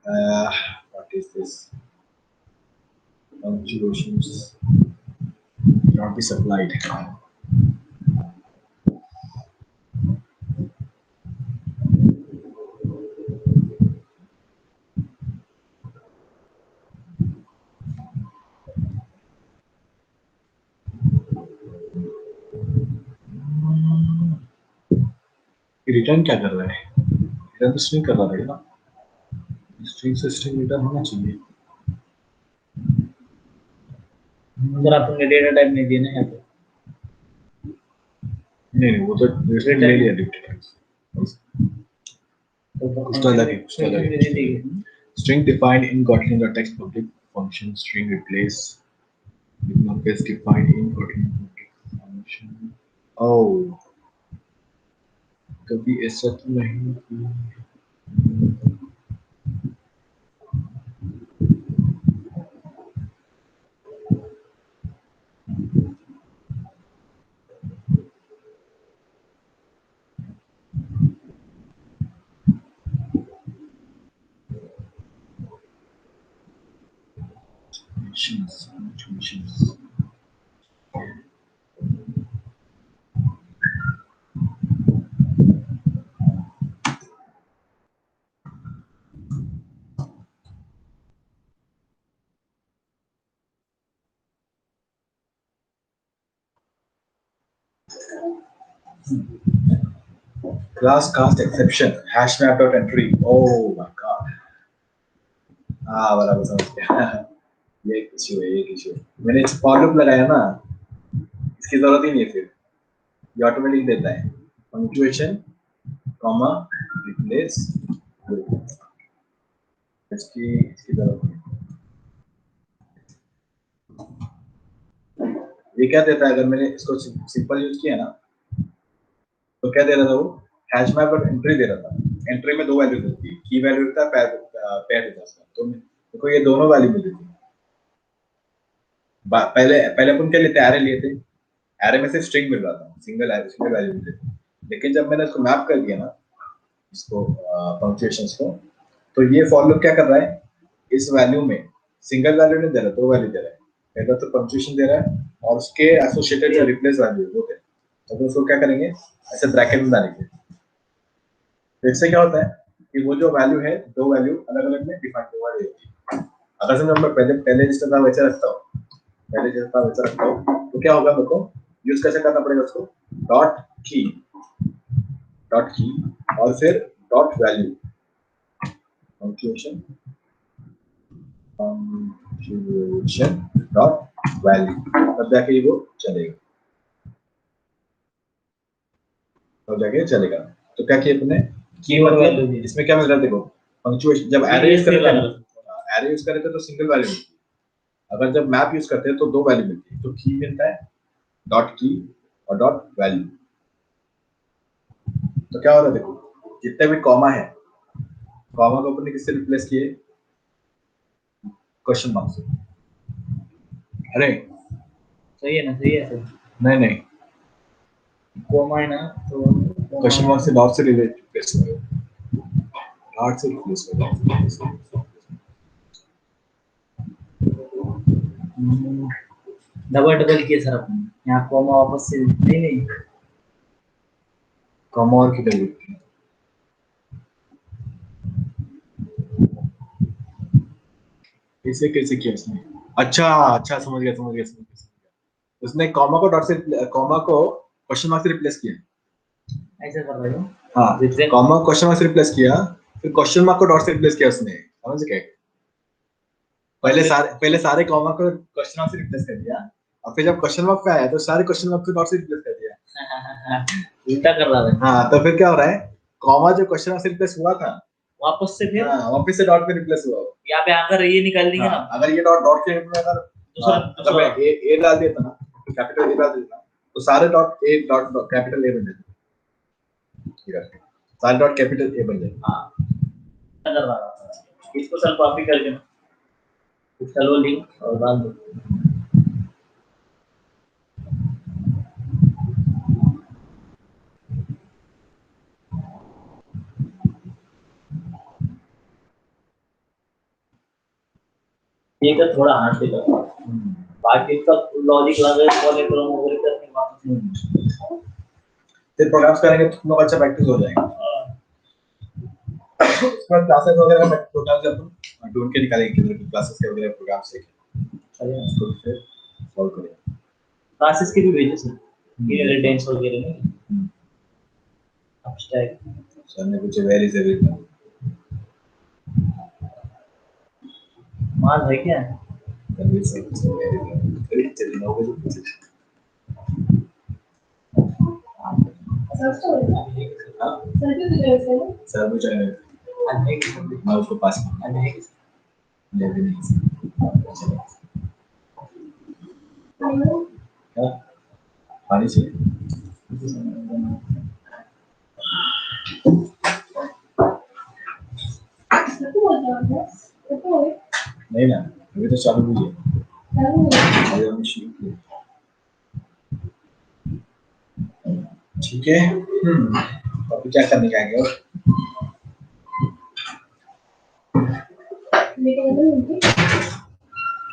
What is this, punctuations not be supplied। Return क्या कर रहा है, रिटर्न तो स्ट्रिंग कर रहा है ना, स्ट्रिंग से स्ट्रिंग रिटर्न होना चाहिए। अगर आपने डेटा टाइप नहीं दिए ना यहाँ पे, नहीं वो तो रिटर्न ले लिया, रिटर्न उसका अलग है। String defined in Kotlin or text public function, string replace with numbers defined in Kotlin public function। Oh कभी ऐसा तो नहीं किया। Functions. Class cast exception hash map dot entry। Oh my god, हाँ बराबर समझ गया। ये इशू है, ये इशू है। मैंने फॉर लूप लगाया ना, इसकी जरूरत ही नहीं है, फिर ये ऑटोमेटिक देता है पंक्चुएशन कॉमा रिप्लेस, इसकी जरूरत नहीं। ये क्या देता है, अगर मैंने इसको सिंपल यूज किया ना, तो क्या दे रहा था वो, हैश मैप और एंट्री दे रहा था। एंट्री में 2 वैल्यू होती है, की वैल्यू होता है, पेयर होता है उसका। तो देखो ये दोनों वैल्यू मिल रही थी। पहले पहले अपन क्या लेते, एरे लिए थे, एरे में से स्ट्रिंग मिल रहा था, सिंगल वैल्यू मिल रही थी। लेकिन जब मैंने इसको मैप कर दिया ना, इसको पंक्चुएशंस को, तो ये फॉर लूप क्या कर रहा है, इस वैल्यू में सिंगल वैल्यू नहीं दे रहा, 2 वैल्यू दे रहा है। पहले तो पंक्चुएशन दे रहा है और उसके एसोसिएटेड जो रिप्लेस वैल्यू वो दे, तो उसको क्या करेंगे, ऐसे ब्रैकेट में डालेंगे। तो इससे क्या होता है कि वो जो वैल्यू है, 2 वैल्यू अलग अलग में डिफाइन हुआ है। अगर से मैं पहले पहले जिस तरह वैसे रखता हूँ, पहले जिस तरह वैसे रखता हूँ, तो क्या होगा, मेरे को यूज कैसे करना पड़ेगा उसको, डॉट की और फिर dot value, punctuation dot value, तब जाके वो चलेगा, तब जाके चलेगा। तो क्या किया तुमने, कीवर्ड वैल्यू, इसमें क्या मिल रहा है देखो, पंक्चुएशन जब एरे यूज करते हैं, एरे यूज करते हैं तो सिंगल वैल्यू मिलती है, अगर जब मैप यूज करते हैं तो 2 वैल्यू मिलती है। तो की मिलता है, डॉट की और डॉट वैल्यू। तो क्या हो रहा है देखो, जितने भी कॉमा है, कॉमा को अपन ने किससे रिप्लेस किए, क्वेश्चन मार्क से। अरे सही है ना, सही है सर। नहीं, कॉमा है ना, तो क्वेश्चन मार्क से डॉट से रिप्लेस करो, डॉट से रिप्लेस करो। डबल किया सर आपने, यहाँ कॉमा वापस से नहीं, कॉमा और किधर लिखते हैं, इसे कैसे किया उसने, अच्छा समझ गया। उसने कॉमा को डॉट से, कॉमा को क्वेश्चन मार्क से रिप्लेस किया, ऐसा कर रहे हो। हाँ, कॉमा को क्वेश्चन मार्क से रिप्लेस किया, फिर क्वेश्चन मार्क को डॉट से रिप्लेस किया उसने, समझ गए। पहले सारे कॉमा को क्वेश्चन मार्क से रिप्लेस कर दिया, और फिर जब क्वेश्चन मार्क पे आया तो सारे क्वेश्चन मार्क को डॉट से रिप्लेस कर दिया। उल्टा कर रहा है। हाँ, तो फिर क्या हो रहा है, कॉमा जो क्वेश्चन मार्क से रिप्लेस हुआ था, वापस से फिर वापस से डॉट पे रिप्लेस हुआ। यहाँ पे आकर ये निकाल देंगे ना, अगर ये डॉट के में अगर दूसरा मैं ए डाल देता ना, कैपिटल ए डाल देता, तो सारे डॉट कैपिटल ए बन जाते, सारे डॉट कैपिटल ए बन जाते। हाँ, इसको सर कॉपी कर देना, चलो लिंक और डाल दो। ये तो थोड़ा हार्ड से लगा, बाकी सब लॉजिक लगे वाले क्रम वगैरह करने वापस फिर प्रोग्राम्स करेंगे तो तुम लोग अच्छा प्रैक्टिस हो जाएगा। उसके बाद क्लासेस वगैरह में प्रोग्राम्स अपन ढूंढ के निकालेंगे, किधर की क्लासेस के वगैरह प्रोग्राम्स सीखेंगे, उसको फिर सॉल्व करेंगे। क्लासेस के भी भेजो सर, ये रेडेंस वगैरह नहीं, अब्स्ट्रैक्ट सर ने पूछे वेयर इज एवरीथिंग, माल है क्या, कन्वे सर पूछे वेयर इज एवरीथिंग, चलिए 9 बजे पूछे सर पूछा मैं उसको पास ले भी नहीं क्या पानी से नहीं ना, अभी तो चालू हुई है, अभी हम शुरू किए। ठीक है, अभी क्या करने का है,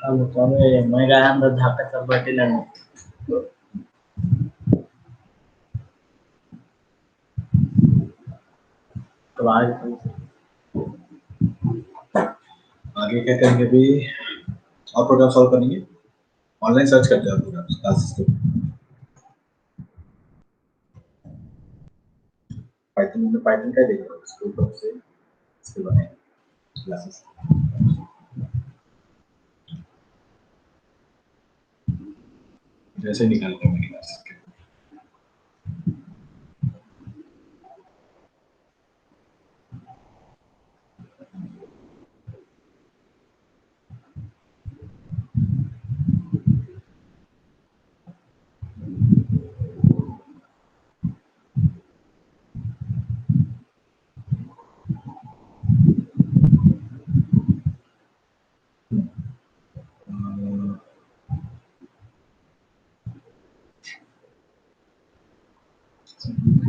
अब तो मैं गया अंदर झाका सब बैठे लगे तो आगे क्या करेंगे अभी, और प्रोग्राम सॉल्व करेंगे, ऑनलाइन सर्च करते हैं प्रोग्राम क्लासेस के, पाइथन का देख रहा हूँ, स्कूल पर से इसके बने क्लासेस, जैसे निकालते हैं क्लासेस के।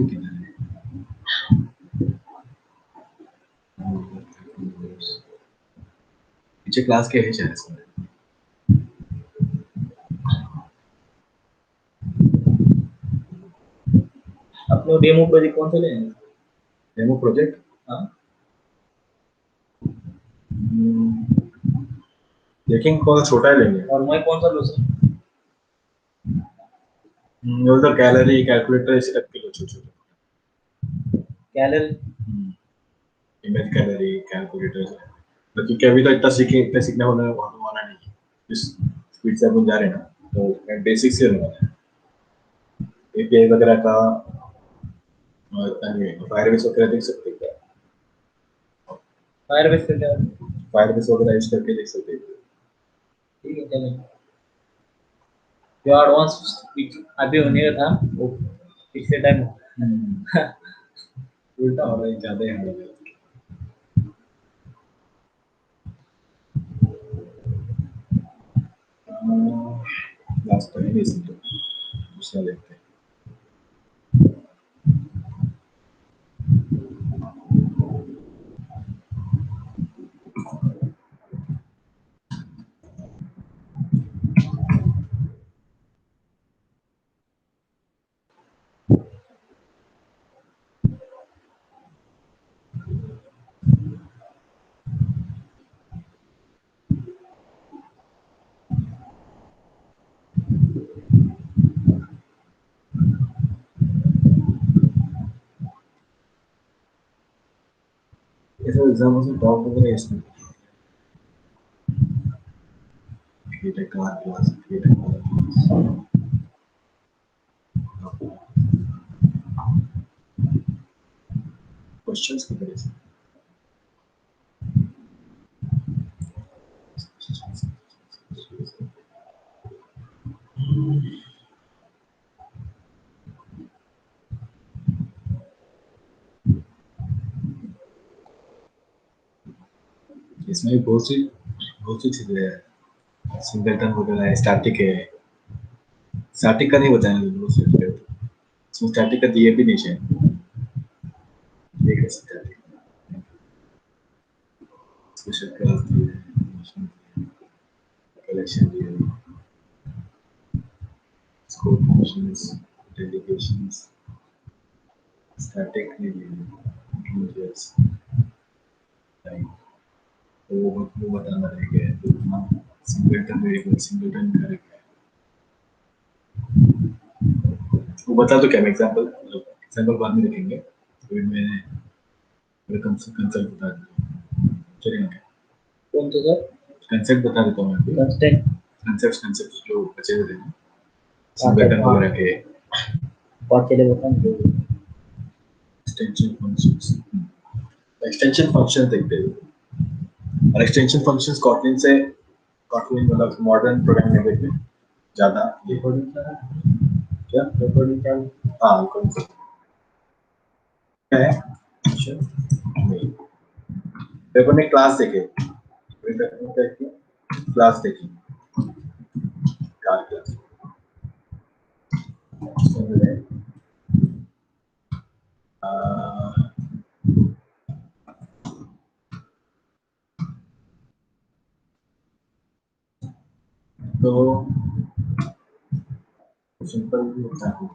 ठीक है पीछे क्लास के है शायद इसमें अपने डेमो प्रोजेक्ट कौन सा लेंगे? डेमो प्रोजेक्ट हाँ देखेंगे कौन सा छोटा ही लेंगे और मैं कौन सा लूँ सर? उधर कैलोरी कैलकुलेटर ऐसे रख के लो छोटे छोटे कैलोरी इमेज कैलोरी कैलकुलेटर तो क्योंकि अभी तो इतना सीखने वाला नहीं है इस स्पीड से अपन जा रहे हैं ना तो बेसिक से होने वाला है एपीआई वगैरह का इतना नहीं है फायरबेस वगैरह देख सकते हैं क्या फायरबेस से क्या? फायरबेस वगैरह यूज करके देख सकते हैं ठीक है चलें। जो एडवांस अभी होने का था वो पिछले टाइम उल्टा हो रहा है ज्यादा ही हो रहा है लास्ट टाइम नहीं समझो दूसरा देखते हैं ऐसा एग्जाम से टॉप वगैरह इसमें create a car class create a car class questions की तरह से इसमें भी बहुत सी चीजें हैं सिंगलटन वगैरह है स्टैटिक है स्टैटिक का नहीं बताया बहुत से थे इसमें स्टैटिक का दिए भी नहीं शायद ये कैसे स्टैटिक स्पेशल क्लास दिए कलेक्शन दिए स्कोप फंक्शंस डेलीगेशंस स्टैटिक नहीं दिए इंटीजर्स टाइप वो बताना रहेगा तो ना सिंगलटन वेरिएबल सिंगलटन करेक्ट वो बता दो क्या मैं एग्जांपल बाद में देखेंगे फिर मैंने मेरे कंसेप्ट बता दूँ चलेगा क्या कौन सा सर? कंसेप्ट बता देता हूँ मैं अभी कंस्टेंट कंसेप्ट जो बचे हुए थे सिंगलटन वगैरह के बहुत चले बताएं एक्सटेंशन फंक्शन देखते हैं और एक्सटेंशन फंक्शंस कॉटलिन मतलब मॉडर्न प्रोग्रामिंग लैंग्वेज में ज्यादा ये क्या हाँ क्या है अच्छा नहीं पेपर ने क्लास देखे क्लास देखी कार क्लास तो सिंपल होता है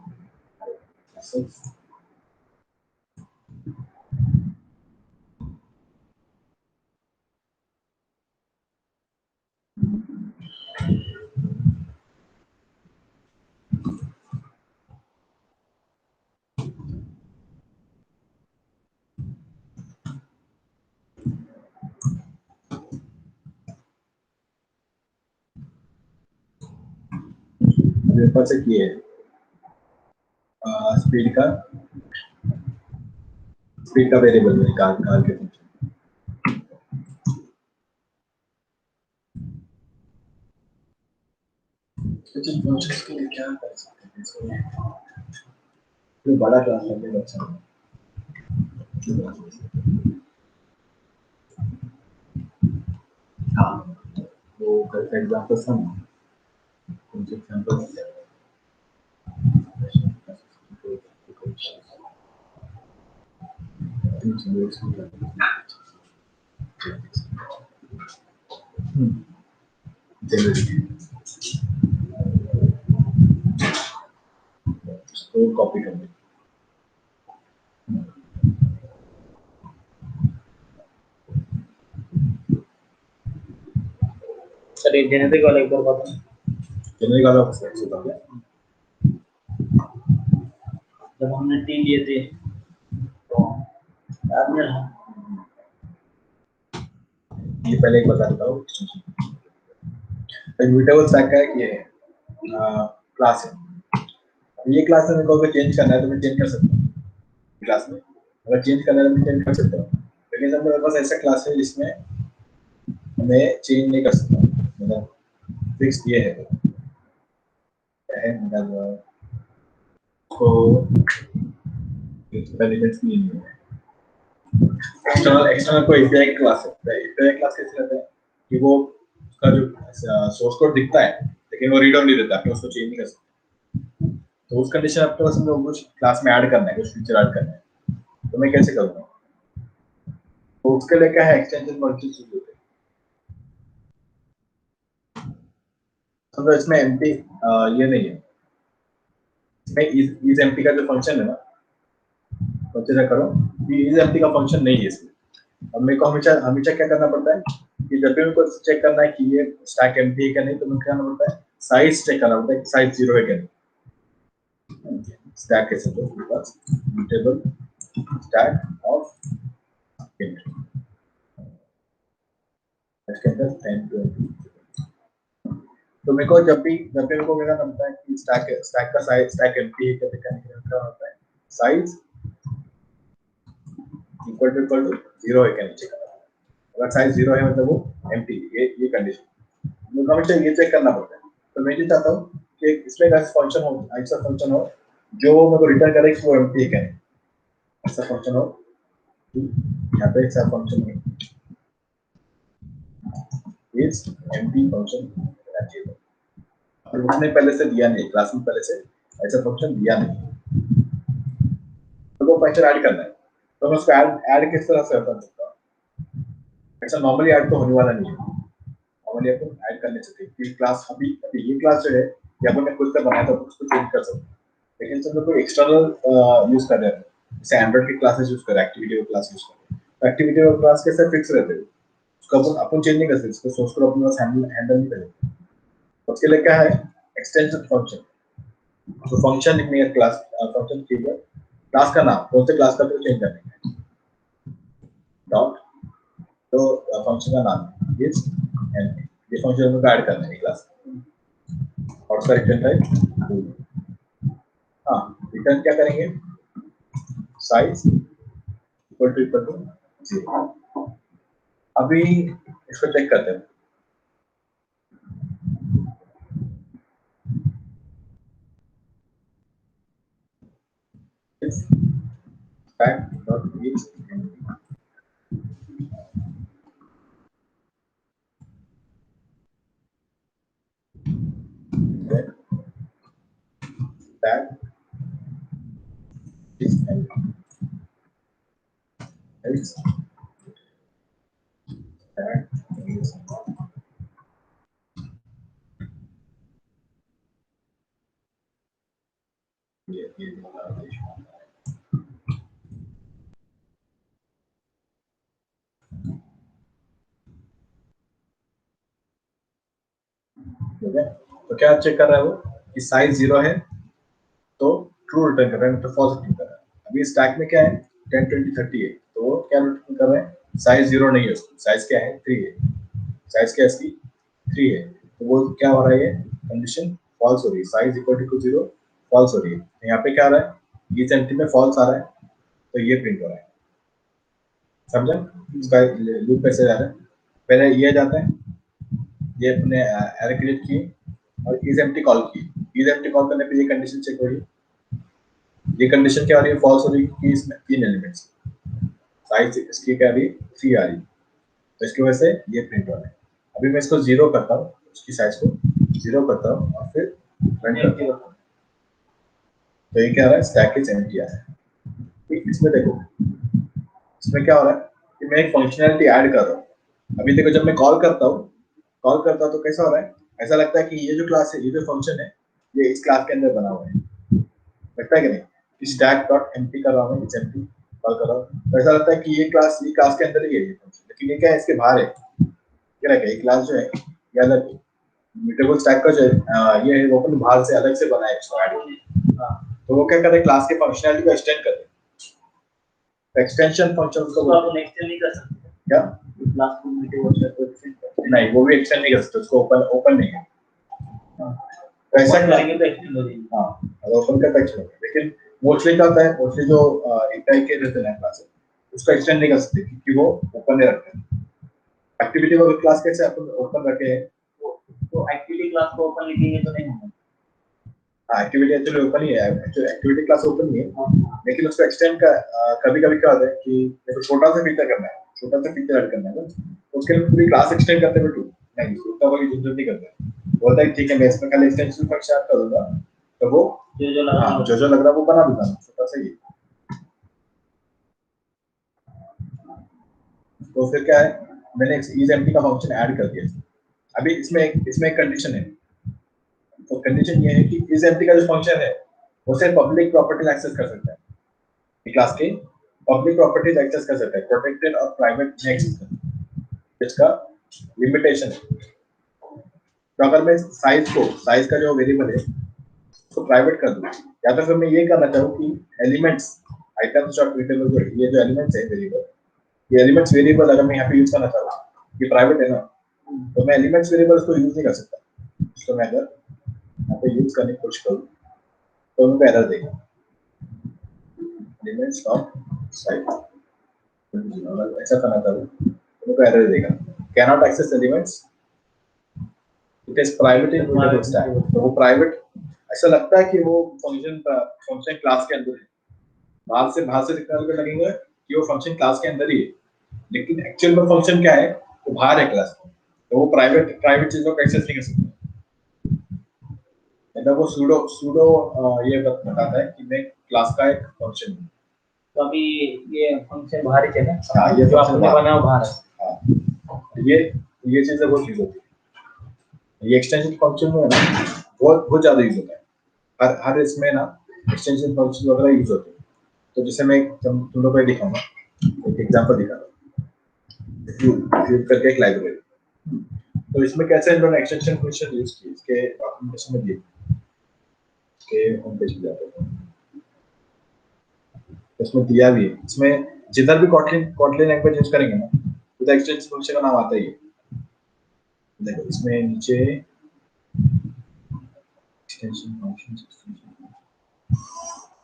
मेरे पास एक ये है स्पीड का वेरिएबल है कार के फंक्शन लेकिन फंक्शंस के लिए क्या कर सकते हैं इसको कोई बड़ा क्लास लेके अच्छा हाँ वो कल का एग्जांपल था कुछ एग्जांपल think generics generic तो कॉपी कर दे। सर ये जेनेरिक वाला एक बार बताओ। जेनेरिक वाला से बता दे। जब हमने टी लिए थे तो याद नहीं रहा। ये पहले एक बता देता हूँ। इम्यूटेबल स्टैक का एक ये है क्लास है। ये क्लास में मेरे को अगर चेंज करना है तो मैं चेंज कर सकता हूँ। क्लास में अगर चेंज करना है तो मैं चेंज कर सकता हूँ, लेकिन जब मेरे पास ऐसा क्लास है जिसमें मैं चेंज नहीं कर सकता, मतलब फिक्स ये है मतलब को एलिमेंट्स नहीं है। एक्सटर्नल कोई एपीआई क्लास है। एपीआई क्लास कैसे रहता है कि वो उसका जो सोर्स कोड दिखता है लेकिन वो रीड ऑन नहीं देता, उसको चेंज नहीं कर सकते। तो उस कंडीशन आपके पास में कुछ क्लास में ऐड करना है, कुछ फीचर ऐड करना है, तो मैं कैसे करूँगा? तो उसके लिए क्या है, एक्सटेंशन फंक्शंस यूज होते हैं। तो इसमें एम्प्टी ये नहीं है, इसमें इज एम्प्टी का जो फंक्शन है ना, कंसीडर करो कि इज एम्प्टी का फंक्शन नहीं है इसमें। अब मेरे को हमेशा हमेशा क्या करना पड़ता है कि जब भी मेरे को चेक करना है कि ये स्टैक एम्प्टी है क्या नहीं, तो मुझे क्या करना पड़ता है, साइज चेक करना पड़ता है कि साइज 0 है क्या नहीं। स्टैक कैसे तो बस टेबल स्टैक ऑफ int इसके अंदर 10 20। तो मेरे को जब भी मेरे को क्या करना पड़ता है कि स्टैक का साइज स्टैक एम्प्टी है क्या दिखाने के लिए क्या होता है, साइज इक्वल टू 0 है क्या नहीं चेक करना। अगर साइज 0 है मतलब वो एम्प्टी, ये कंडीशन मुझे हमेशा ये चेक करना पड़ता है। तो मैं ये चाहता हूँ कि इसमें ऐसा फंक्शन हो जो मेरे को रिटर्न करे कि वो एम्प्टी है क्या नहीं। ऐसा फंक्शन हो, यहाँ पे ऐसा फंक्शन है इज एम्प्टी फंक्शन रहना चाहिए। और उसने पहले से दिया नहीं, क्लास में पहले से ऐसा फंक्शन दिया नहीं, तो वो फंक्शन ऐड करना है। तो मैं उसको ऐड किस तरह से कर सकता हूँ? ऐसा नॉर्मली ऐड तो होने वाला नहीं है। नॉर्मली अपन ऐड करने से कि क्लास अभी ये क्लास जो है ये अपन ने खुद से बनाया था, उसको चेंज कर सकते हैं। लेकिन सब लोग कोई एक्सटर्नल यूज कर रहे हैं, जैसे एंड्रॉइड की क्लासेस यूज कर रहे हैं, एक्टिविटी क्लास यूज कर रहे हैं, तो एक्टिविटी और क्लास के साथ फिक्स रहते हैं, उसको अपन चेंज नहीं कर सकते, उसको सोर्स कोड अपने पास हैंडल नहीं करेंगे। उसके लिए क्या है, एक्सटेंशन फंक्शन। तो फंक्शन लिखने का क्लास फंक्शन ठीक है, क्लास का नाम कौन से क्लास का तो चेंज करने का डॉट, तो फंक्शन का नाम इज एंड ये फंक्शन को ऐड करना है क्लास और उसका रिटर्न टाइप। हाँ, रिटर्न क्या करेंगे, साइज इक्वल टू 0। अभी इसको चेक करते हैं। Stack dot is then stack is else stack is ये ठीक है। तो क्या चेक कर रहा है वो कि साइज 0 है तो ट्रू रिटर्न कर रहा है, मतलब फॉल्स रिटर्न कर रहा है। अभी स्टैक में क्या है 10 20 30 है, तो वो क्या रिटर्न कर रहा है, साइज 0 नहीं है, उसकी साइज क्या है 3 है, साइज क्या है इसकी 3 है, तो वो क्या हो रहा है, ये कंडीशन फॉल्स हो रही है, साइज इक्वल टू 0 फॉल्स हो रही है। तो यहाँ पे क्या आ रहा है, ये सेंटी में फॉल्स आ रहा है, तो ये प्रिंट हो रहा है। समझा इसका लूप कैसे जा रहा है? पहले ये जाता है, ये अपने एरे क्रिएट किए और इज एम्प्टी कॉल की। इज एम्प्टी कॉल करने पे ये कंडीशन चेक हो रही है, ये कंडीशन क्या आ रही है, फॉल्स हो रही है कि इसमें 3 एलिमेंट्स, साइज इसकी क्या आ रही है 3 आ रही है, तो इसकी वजह से ये प्रिंट हो रहा है। अभी मैं इसको 0 करता हूँ, उसकी साइज को 0 करता हूँ और फिर रन करता हूँ, तो ये क्या आ रहा है, स्टैक इज एम्प्टी आ रहा है। इसमें देखो इसमें क्या हो रहा है कि मैं एक फंक्शनैलिटी ऐड कर रहा हूँ। अभी देखो जब मैं कॉल करता हूँ तो कैसा हो रहा है, ऐसा लगता है कि ये जो क्लास है, ये जो फंक्शन है, ये इस क्लास के अंदर बना हुआ है, लगता है कि नहीं, कि स्टैक डॉट एम्प्टी कर रहा हूँ, इट्स एम्प्टी कॉल कर रहा हूँ, तो ऐसा लगता है कि ये क्लास के अंदर ही है ये फंक्शन, लेकिन ये क्या है, इसके बाहर है। क्या है, ये क्लास जो है ये अलग है, म्यूटेबल स्टैक का जो है ये ओपन बाहर से अलग से बना है, इसको ऐड किया। तो वो क्या कर रहे हैं, क्लास के फंक्शनैलिटी को एक्सटेंड कर रहे हैं, एक्सटेंशन फंक्शन उसको आप एक्सटेंड नहीं कर सकते क्या, क्लास को म्यूटेबल स्टैक को एक्सटेंड नहीं वो भी एक्सटेंड नहीं कर सकते, उसको ओपन नहीं है। तो ऐसा करेंगे तो एक्सटेंड हो जाएगी। हाँ, अगर ओपन का एक्सटेंड होगा, लेकिन मोस्टली क्या होता है, मोस्टली जो एक टाइप के रहते हैं क्लास उसको एक्सटेंड नहीं कर सकते क्योंकि वो ओपन नहीं रखते हैं। एक्टिविटी वाली क्लास कैसे अपन ओपन रखे हैं, तो एक्टिविटी क्लास को ओपन लिखेंगे तो नहीं होगा। हाँ, एक्टिविटी एक्चुअली ओपन ही है, एक्टिविटी क्लास ओपन नहीं है, लेकिन उसको एक्सटेंड का कभी-कभी क्या होता है कि देखो छोटा सा फीचर करना है, छोटा सा फीचर ऐड करना है ना, तो उसके लिए पूरी क्लास एक्सटेंड करते हैं, नहीं उतना कोई जरूरत नहीं करता, बोलता है ठीक है मैं इसमें खाली एक्सटेंशन फंक्शन ऐड कर दूंगा, तो वो जो लग रहा है वो बना दूंगा, छोटा सा ही। तो फिर क्या है, मैंने इस एम्प्टी का फंक्शन ऐड कर दिया। अभी इसमें एक कंडीशन है, तो कंडीशन ये है कि इस एम्प्टी का जो फंक्शन है वो सिर्फ पब्लिक प्रॉपर्टीज एक्सेस कर सकता है, क्लास के पब्लिक प्रॉपर्टीज एक्सेस कर सकता है, प्रोटेक्टेड और प्राइवेट नहीं एक्सेस कर सकता, इसका लिमिटेशन है। तो अगर मैं साइज का जो वेरिएबल है उसको प्राइवेट कर दूं, या तो फिर मैं ये करना चाहूँ कि एलिमेंट्स आइटम्स डॉट वेरिएबल, ये जो एलिमेंट्स है वेरिएबल, ये एलिमेंट्स वेरिएबल अगर मैं यहाँ पे यूज करना चाहूँ, ये प्राइवेट है ना, तो मैं एलिमेंट्स वेरिएबल को यूज नहीं कर सकता। तो मैं अगर यहाँ पे यूज करने की कोशिश करूँ तो मुझे एरर देगा, एलिमेंट्स ऑफ साइज, अगर ऐसा करना चाहूँ तो मुझे एरर देगा, can not access elements, it is private immutable stack. तो वो प्राइवेट ऐसा लगता है कि वो फंक्शन क्लास के अंदर है, बाहर से दिखने को लगेगा कि वो फंक्शन क्लास के अंदर ही है, लेकिन एक्चुअल में फंक्शन क्या है, वो बाहर है क्लास में, तो वो प्राइवेट चीजों को एक्सेस नहीं कर सकता। मतलब वो सूडो ये बताता है कि मैं क्लास का एक फंक्शन हूँ। तो अभी ये फंक्शन बाहर ही है ना, हाँ, ये जो आपने बनाया बाहर है। हाँ, ये चीजें बहुत यूज होती है, ये एक्सटेंशन फंक्शन में ना बहुत ज्यादा यूज होता है, हर इसमें ना एक्सटेंशन फंक्शन वगैरह यूज होते हैं। तो जैसे मैं तुम लोगों को दिखाऊंगा, एक एग्जांपल दिखा रहा हूँ करके एक लाइब्रेरी, तो इसमें कैसे इन लोगों ने एक्सटेंशन फंक्शन यूज किए, इसके डॉक्यूमेंटेशन में दिए, इसके होम पेज पे जाते हैं, इसमें दिया भी है, इसमें जिधर भी कॉटलिन लैंग्वेज यूज करेंगे ना, तो एक्सटेंशन फंक्शन का नाम आता ही है। देखो इसमें नीचे एक्सटेंशन फंक्शन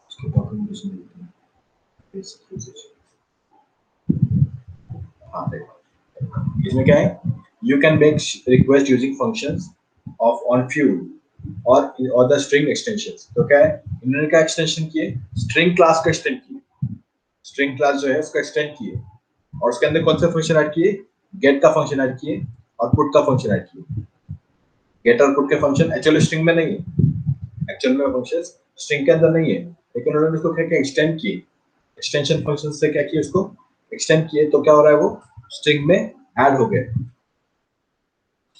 इसके डॉक्यूमेंटेशन देते हैं, बेसिक यूजेज। हाँ देखो इसमें क्या है, you can make request using functions of on few और द स्ट्रिंग एक्सटेंशंस। तो क्या है, इन्होंने क्या एक्सटेंशन किए, स्ट्रिंग क्लास का एक्सटेंड किए, स्ट्रिंग क्लास जो है उसका एक्सटेंड किए, और उसके अंदर कौन सा फंक्शन ऐड किए, गेट का फंक्शन ऐड किए और पुट का फंक्शन ऐड किए। गेट और पुट के फंक्शन एक्चुअली स्ट्रिंग में नहीं है, एक्चुअल में फंक्शन स्ट्रिंग के अंदर नहीं है, लेकिन उन्होंने उसको क्या एक्सटेंड किए, एक्सटेंशन फंक्शन से क्या किया, उसको एक्सटेंड किए, तो क्या हो रहा है, वो स्ट्रिंग में ऐड हो गए।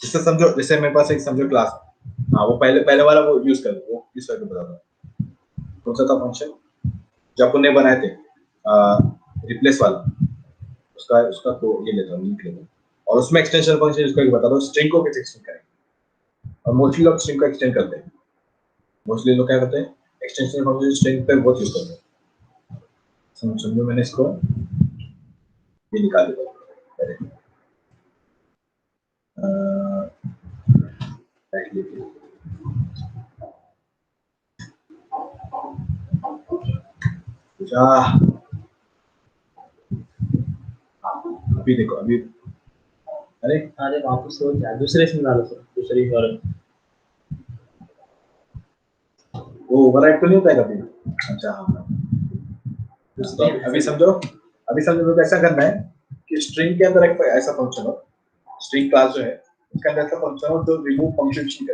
इससे समझो, जैसे मेरे पास एक समझो क्लास, हाँ वो पहले वाला वो यूज कर, वो यूज करके बताता हूँ, कौन सा था फंक्शन जो अपन ने बनाए थे, रिप्लेस वाला, उसका तो ये लेता हूँ, लिंक लेता हूँ, और उसमें एक्सटेंशन फंक्शन यूज करके बता रहा हूँ स्ट्रिंग को कैसे एक्सटेंड करेंगे। और मोस्टली लोग स्ट्रिंग को एक्सटेंड करते हैं, मोस्टली लोग क्या करते हैं, एक्सटेंशन फंक्शन स्ट्रिंग पे बहुत यूज करते हैं। समझो मैंने इसको ये निकाल दिया पहले, अभी देखो अभी, अरे वापस हो जाए, दूसरे से डालो सर, दूसरी बार वो ओवरराइड तो नहीं होता है कभी। अच्छा हाँ, अभी समझो तो कैसा करना है कि स्ट्रिंग के अंदर एक ऐसा फंक्शन हो, स्ट्रिंग क्लास जो है उसके अंदर ऐसा फंक्शन हो जो रिमूव पंक्चुएशन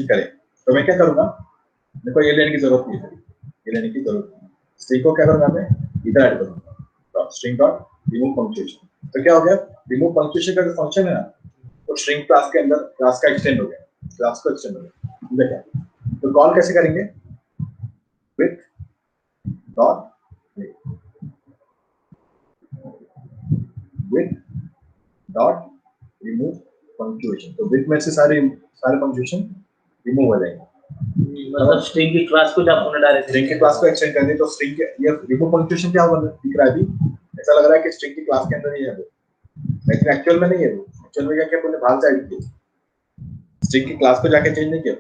करे, तो मैं क्या करूंगा, मेरे को ये लेने की जरूरत नहीं है, ये लेने की जरूरत नहीं, स्ट्रिंग को क्या करूंगा मैं, इधर ऐड करूंगा स्ट्रिंग डॉट रिमूव पंक्चुएशन। तो क्या हो गया, रिमूव पंक्चुएशन का जो फंक्शन है ना वो स्ट्रिंग क्लास के अंदर क्लास का एक्सटेंड हो गया, क्लास को एक्सटेंड हो गया। देखा तो कॉल कैसे करेंगे, with dot with dot remove punctuation. तो विथ में से सारे पंक्चुएशन रिमूव हो जाएंगे, मतलब स्ट्रिंग की क्लास को जब आपने डायरेक्ट स्ट्रिंग की क्लास को एक्सटेंड कर दिया तो स्ट्रिंग के ये रिमूव पंक्चुएशन क्या होगा दिख रहा है अभी, ऐसा लग रहा है कि स्ट्रिंग की क्लास के अंदर ही है वो, लेकिन एक्चुअल में नहीं है वो। एक्चुअल में क्या किया आपने बाहर से ऐड किया, स्ट्रिंग की क्लास को जाके चेंज नहीं किया,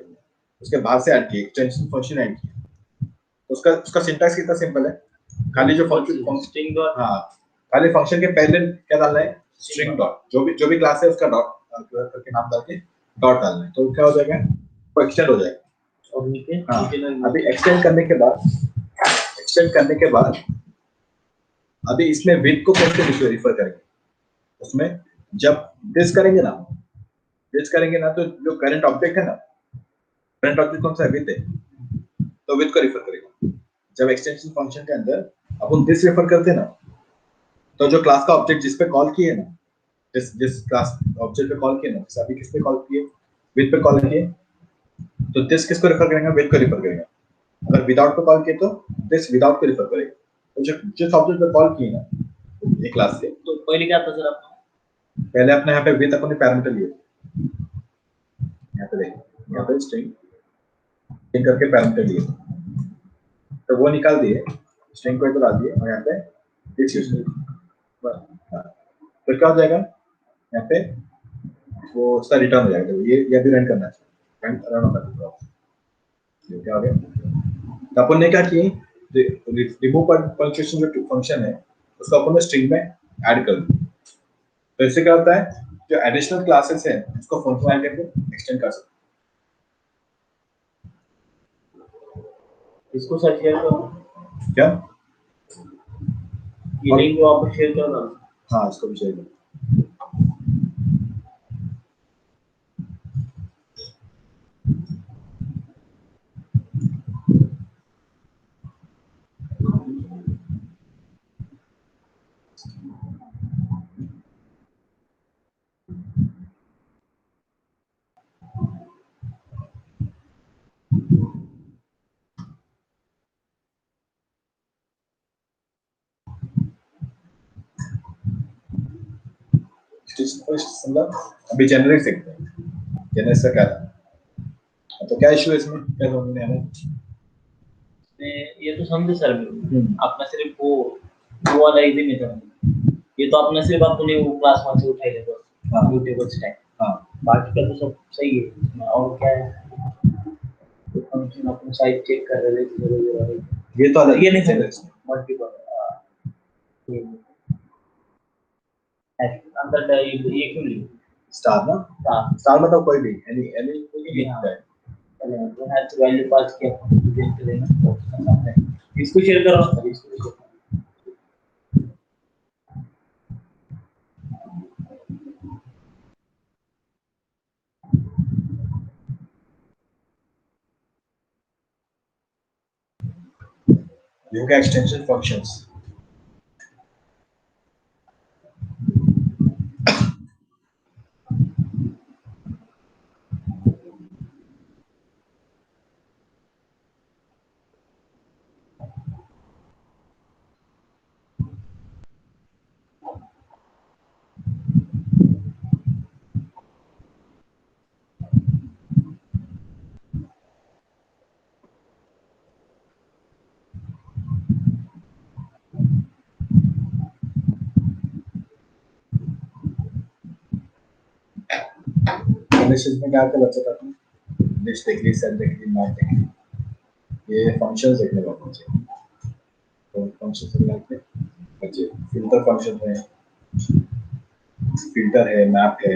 उसके बाहर से ऐड किया, एक्सटेंशन फंक्शन ऐड किया। तो उसका सिंटैक्स कितना सिंपल है, खाली जो फंक्शन स्ट्रिंग डॉट, हां खाली फंक्शन के पहले क्या डालना है, स्ट्रिंग डॉट, जो भी क्लास है उसका डॉट करके नाम डाल के डॉट डालना है, तो क्या हो जाएगा वो एक्सटेंड हो जाएगा। और नीचे अभी एक्सटेंड करने के बाद अभी इसमें विथ को कैसे रिफर करेंगे, उसमें जब दिस करेंगे ना तो जो करंट ऑब्जेक्ट है ना, करंट ऑब्जेक्ट कौन सा है, विथ है, तो विथ को रिफर करेगा। जब एक्सटेंशन फंक्शन के अंदर अपन दिस रेफर करते हैं ना, तो जो क्लास का ऑब्जेक्ट जिस पे कॉल किए ना, जिस क्लास ऑब्जेक्ट पे कॉल किए ना, जैसे अभी किस पे कॉल किए, विथ पे कॉल किए, तो दिस किसको रेफर करेगा, विथ को रेफर करेगा। अगर विदाउट पे कॉल किए तो दिस विदाउट को रेफर करेगा। तो जिस ऑब्जेक्ट पे कॉल किए ना एक क्लास से, तो पहले क्या था सर आपका, पहले अपने यहाँ पे विथ अपने पैरामीटर लिए, यहाँ पे देखिए, यहाँ पे स्ट्रिंग करके पैरामीटर लिए, तो वो निकाल दिए, स्ट्रिंग को इधर डाल दिए और यहाँ पे दिस यूज कर, तो क्या हो जाएगा यहाँ पे वो उसका रिटर्न हो जाएगा। तो ये भी रन करना चाहिए, रन होगा तो क्या हो गया, तो अपन ने क्या किए, रिमूव पंक्चुएशन जो फंक्शन है उसको अपन ने स्ट्रिंग में ऐड कर दिया। तो इससे क्या होता है, जो एडिशनल क्लासेस है उसको फंक्शन ऐड करके एक्सटेंड कर सकते इसको सर शेयर करो, हैं। क्या ये लिंक को आप शेयर कर दो। हाँ इसको भी चाहिए। अभी जेनरिक देखते हैं, जेनरिक का क्या था, तो क्या इशू है इसमें, क्या समझ में आ रहा है? ये तो समझे सर, अपना सिर्फ वो वाला इजी नहीं था, ये तो अपना सिर्फ अपने वो क्लास वन से उठाई लेगा, हाँ यूट्यूब स्टैक, हाँ बाकी का तो सब सही है। और क्या है, तो फंक्शन अपन साइज चेक कर रहे थे, ये तो अलग, ये नहीं है जेनरिक मल्टीपल अंदर ये क्यों लिखा स्टार ना, स्टार मतलब कोई भी एनी एनी कोई भी लिखता है। तो है तो वैल्यू पास किया प्रेजेंट देना, इसको शेयर करो सर, इसको शेयर करो। You get extension functions. Conditions में क्या क्या बचा था, लिस्ट देख ली, सेल देख ली, मैप देख ली, ये फंक्शंस देखने को बचे। तो फंक्शन से मिलाके बचे फिल्टर फंक्शन है, फिल्टर है, मैप है,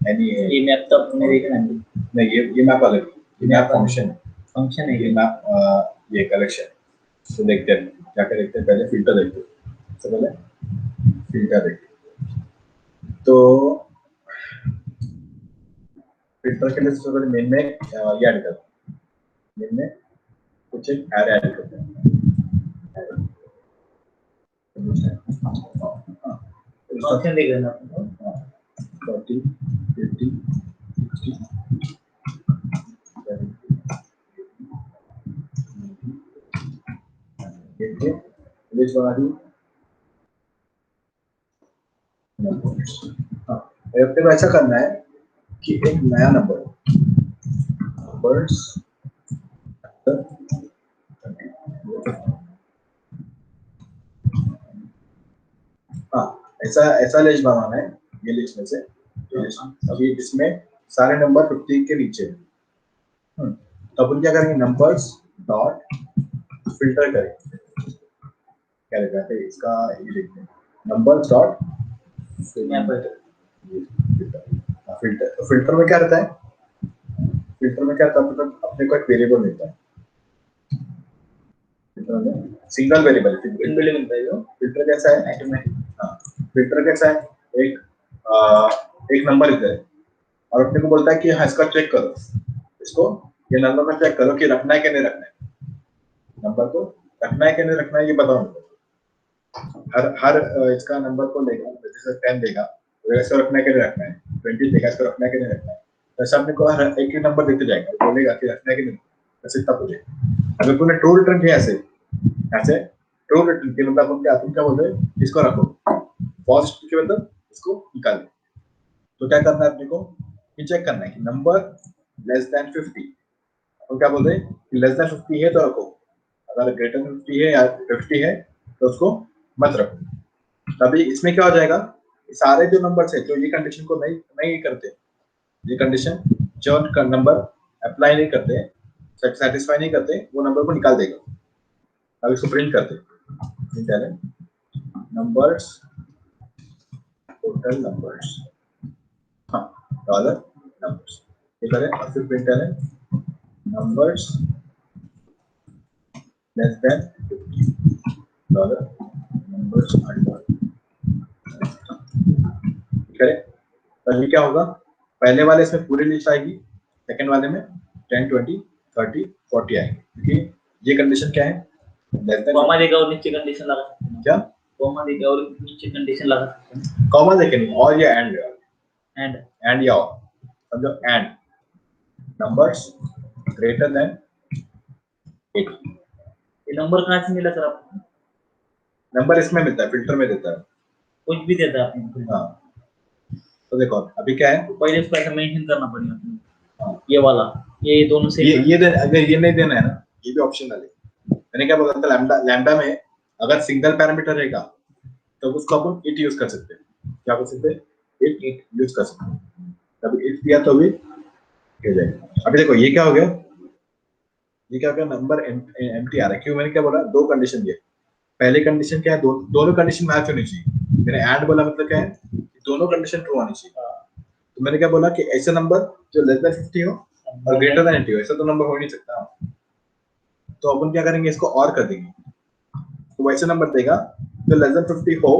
एनी है। ये मैप तो अपने देखना है, नहीं ये मैप अलग है, ये मैप फंक्शन है, ये मैप ये कलेक्शन। तो देखते हैं क्या क्या देखते हैं, पहले फिल्टर देखते हैं, सबसे पहले फिल्टर देखते हैं। तो फिल्टर के लिए सबसे पहले मेन में ये ऐड करते हैं, मेन में कुछ एक एरे ऐड करते हैं। फंक्शन देख लेना आपको 40 50 60 70 लिस्ट बना दी। हाँ, अपने को ऐसा करना है कि एक नया नंबर नंबर्स हाँ ऐसा ऐसा लिस्ट बनाना है, ये लिस्ट में से अभी इसमें सारे नंबर 50 के नीचे तो अपन क्या करेंगे, नंबर्स डॉट फिल्टर करेंगे, क्या लिखा है इसका, ये लिखते हैं नंबर्स डॉट फिल्टर। तो फिल्टर में क्या रहता है, फिल्टर में क्या रहता है, अपने को एक वेरिएबल मिलता है, सिंगल वेरिएबल मिलता है। फिल्टर कैसा है, हाँ फिल्टर कैसा है, एक नंबर इधर है और अपने को बोलता है कि हाँ इसका चेक करो, इसको ये नंबर का चेक करो कि रखना है कि नहीं रखना है, नंबर को रखना है कि नहीं रखना है ये बताओ। हर इसका नंबर को लेगा, जैसे 10 देगा तो इसको रखना है कि नहीं रखना है, 20 देगा इसको रखना है कि नहीं रखना है, वैसे अपने को हर एक नंबर देते जाएगा, बोलेगा कि रखना है कि नहीं, वैसे तब हो जाएगा। अगर तूने ट्रू रिटर्न किया ऐसे ट्रू रिटर्न के मतलब अपन क्या बोलते हैं, इसको रखो, फॉल्स के मतलब इसको निकाल दो। तो क्या करना है अपने को, ये चेक करना है कि नंबर लेस देन 50, तो क्या बोलते हैं कि लेस देन 50 है तो रखो, अगर ग्रेटर देन 50 है या 50 है तो उसको मत रखो। तभी इसमें क्या हो जाएगा, सारे जो नंबर्स है जो ये कंडीशन को नहीं करते, ये कंडीशन जो नंबर अप्लाई नहीं करते, सेटिस्फाई नहीं करते, वो नंबर को निकाल देगा। अब इसको प्रिंट करते हैं, नंबर्स टोटल नंबर्स, हाँ डॉलर नंबर्स, ये करें और फिर प्रिंट करें numbers less than 50 dollar numbers करें। तो ये क्या होगा, पहले वाले इसमें पूरी लिस्ट आएगी, सेकंड वाले में 10 20 30 40 आएगी, क्योंकि ये कंडीशन क्या है, कॉमा देगा और नीचे कंडीशन लगा सकते हैं। क्या कॉमा देगा और नीचे कंडीशन लगा सकते हैं, कॉमा देके नहीं, और ये एंड या और, समझो एंड नंबर्स ग्रेटर देन 80। ये नंबर कहाँ से मिला सर आपको? नंबर इसमें मिलता है, फिल्टर में देता है, कुछ भी देता है आपको। हाँ तो देखो अभी क्या है, तो पहले इसको ऐसा मेंशन करना पड़ेगा आपको, हाँ ये वाला, ये दोनों से अगर ये नहीं देना है ना, ये भी ऑप्शनल है। मैंने क्या बोला था, लैम्डा में अगर सिंगल पैरामीटर रहेगा तो उसको अपन इट यूज कर सकते हैं, क्या कर सकते हैं, इट यूज कर सकते हैं। तभी इट दिया तो भी हो जाएगा। अभी देखो ये क्या हो गया, ये क्या हो गया, नंबर एम्प्टी आ रहा है, क्यों, मैंने क्या बोला, दो कंडीशन दिए, पहले कंडीशन क्या है, दोनों कंडीशन मैच होनी चाहिए। मैंने ऐड बोला मतलब क्या है, दोनों कंडीशन ट्रू होनी चाहिए। तो मैंने क्या बोला कि ऐसा नंबर जो लेस देन 50 हो और ग्रेटर देन 80 हो, ऐसा तो नंबर हो नहीं सकता। तो अपन क्या करेंगे, इसको और कर देंगे, तो वैसे नंबर देगा जो लेस देन 50 हो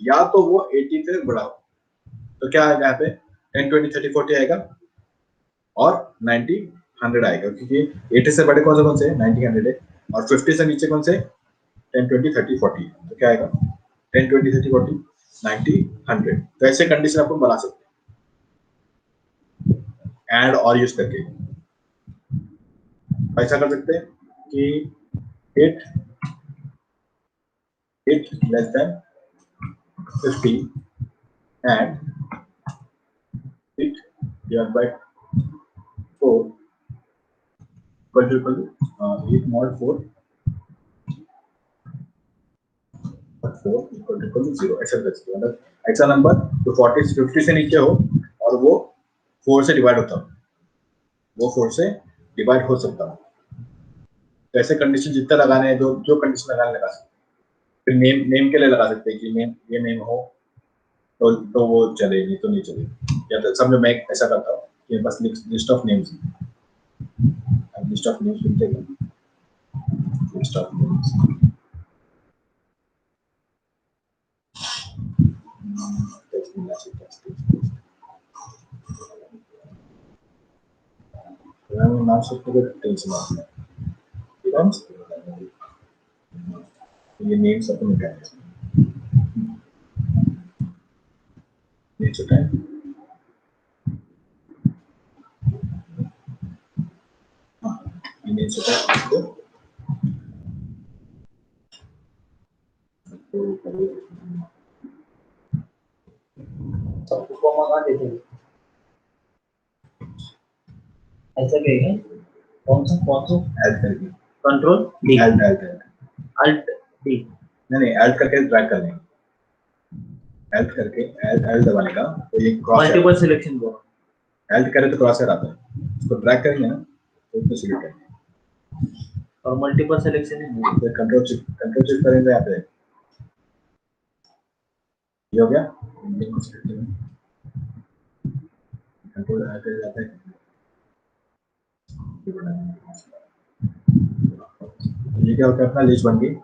या तो वो 80 से बड़ा हो। तो क्या आएगा यहाँ पे 10 20 30 40 आएगा और 90 100 आएगा, क्योंकि 80 से बड़े कौन से 90 100 है, और 50 से नीचे कौन से 10 20 30 40। तो क्या आएगा 10 20 30 40 90 100। तो ऐसे कंडीशन अपन बना सकते हैं ऐड और यूज करके। ऐसा कर सकते हैं कि it less than 50 and it divided by 4 equal to 8 mod 4 equal to 0। ऐसा कर सकते हैं, मतलब ऐसा नंबर जो 40 50 से नीचे हो और वो 4 से डिवाइड होता हो, वो 4 से डिवाइड हो सकता हो। तो ऐसे कंडीशन जितना लगाने हैं, जो कंडीशन लगाने लगा सकते हैं। फिर नेम के लिए लगा सकते हैं कि नेम, ये नेम हो तो वो चलेगी, तो नहीं चलेगी। या तो समझो मैं ऐसा करता हूँ कि बस list of names, list of names लिखते हैं, लिस्ट ऑफ नेम्स नाम सबको टेंशन आता है, ये नेम्स अपन निकालेंगे। मीन्स होता है मीन्स होता है इसको सबको कॉमा कहाँ देते हैं ऐसा कहेंगे कौन सा ऐड करके control D add alt D नहीं ऐड करके ड्रैग कर लेंगे ऐड करके ऐड दबाने का तो ये क्रॉस मल्टीपल सिलेक्शन को ऐड करें तो क्रॉस आता है इसको ड्रैग करेंगे ना तो इसको सिलेक्ट करेंगे और मल्टीपल सिलेक्शन है फिर कंट्रोल शिफ्ट करेंगे यहाँ पे ये हो गया कंट्रोल आके जाता है ये क्या होता है अपना लिस्ट बन गई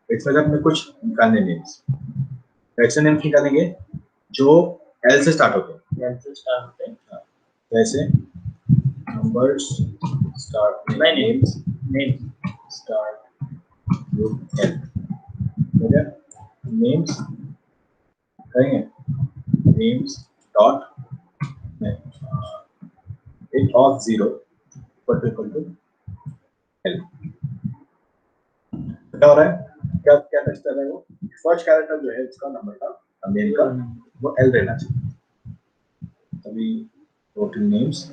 इसमें जब हमें कुछ निकालने नेम्स एक्शन नेम्स निकालेंगे जो एल से स्टार्ट होते हैं जैसे numbers start names start with L हो गया नेम्स करेंगे names dot it of 0 equal to L क्या हो रहा है क्या क्या टेस्ट कर रहा है वो फर्स्ट कैरेक्टर जो है इसका नंबर का नेम का वो L रहना चाहिए अभी टोटल नेम्स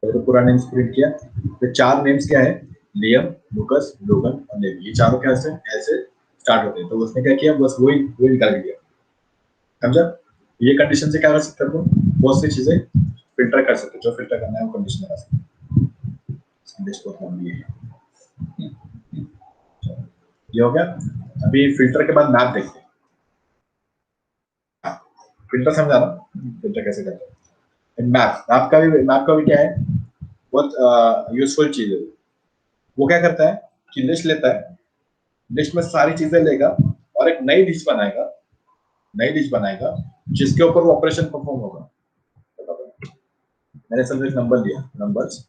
तो पूरा नेम्स प्रिंट किया तो चार नेम्स क्या है लियम लुकस लोगन और लेवी ये चारों क्या से ऐसे स्टार्ट होते हैं तो उसने क्या किया बस वही निकाल दिया समझा ये कंडीशन से क्या कर सकते हो बहुत सी चीजें फिल्टर कर सकते हो जो फिल्टर करना है वो कंडीशन लगा सकते हो संदेश को हम ये हो गया अभी फिल्टर के बाद मैप देखते हैं फिल्टर समझा ना फिल्टर कैसे करते हैं मैप का भी क्या है बहुत यूजफुल चीज है वो क्या करता है कि लिस्ट लेता है लिस्ट में सारी चीजें लेगा और एक नई लिस्ट बनाएगा जिसके ऊपर वो ऑपरेशन परफॉर्म होगा मैंने समझ एक नंबर लिया नंबर्स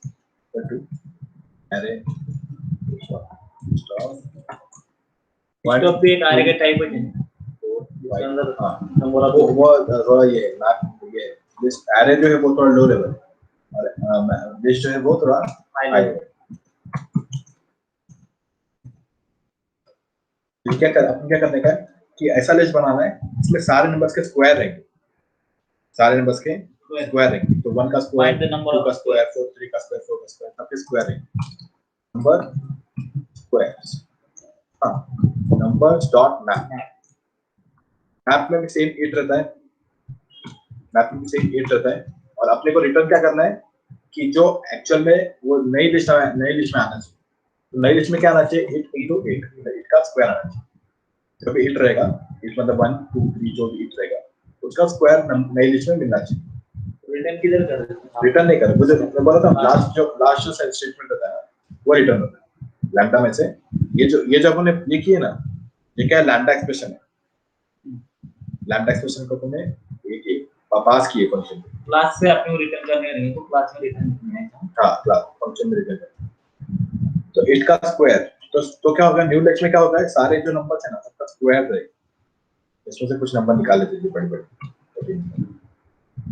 अरे स्टॉप पे एक आरे का टाइप है नंबर वो थोड़ा ये लिस्ट एरे जो है वो थोड़ा लो लेवल और लिस्ट जो है वो थोड़ा हाई लेवल क्या करने का है कि ऐसा लिस्ट बनाना है इसमें सारे नंबर्स के स्क्वायर रहेंगे तो 1 का स्क्वायर 2 का स्क्वायर 4 3 का स्क्वायर 4 का स्क्वायर सबके स्क्वायर रहेंगे नंबर स्क्वायर्स हां नंबर्स डॉट मैप में भी सेम 8 रहता है और अपने को रिटर्न क्या करना है कि जो एक्चुअल में वो नई लिस्ट में आना चाहिए तो नई लिस्ट में क्या आना चाहिए 8 into 8 8 का स्क्वायर आना चाहिए जब 8 रहेगा 8 मतलब 1 2 3 जो भी 8 रहेगा उसका स्क्वायर नई लिस्ट में मिलना चाहिए रिटर्न किधर कर रहे हैं रिटर्न नहीं कर मुझे मैं बोला था लास्ट जो स्टेटमेंट होता है वो रिटर्न होता है लैम्डा में से ये जो अपने ये किए ना ये क्या है लैम्डा एक्सप्रेशन है लैम्डा एक्सप्रेशन को तुमने ये पास किए फंक्शन क्लास से आपने रिटर्न करने रहेंगे तो क्लास में रिटर्न करना है हां क्लास फंक्शन में रिटर्न तो 8 का स्क्वायर तो क्या होगा न्यू लिस्ट में क्या होता है सारे जो नंबर्स है ना सबका स्क्वायर रहेगा इसमें से कुछ नंबर निकाल लेते हैं बड़े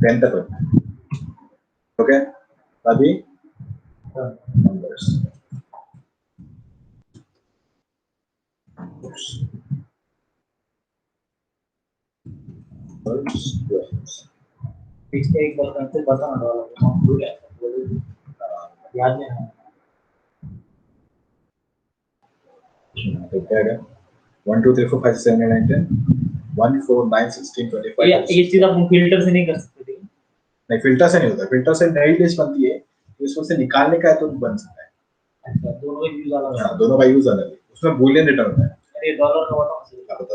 10 तक ओके अभी नंबर्स इसका एक बार कंसेप्ट बताना वाला हम भूल गए याद नहीं है तो क्या है 1 2 3 4 5 6 7 8 9 10 1 4 9 16 25 ये चीज आप फिल्टर से नहीं कर सकते नहीं फिल्टर से नहीं होता फिल्टर से नई लिस्ट बनती है तो इसमें से निकालने का है तो बन सकता है अच्छा दोनों का यूज अलग है दोनों का यूज अलग है उसमें बूलियन रिटर्न होता है अरे डॉलर का बताओ क्या पता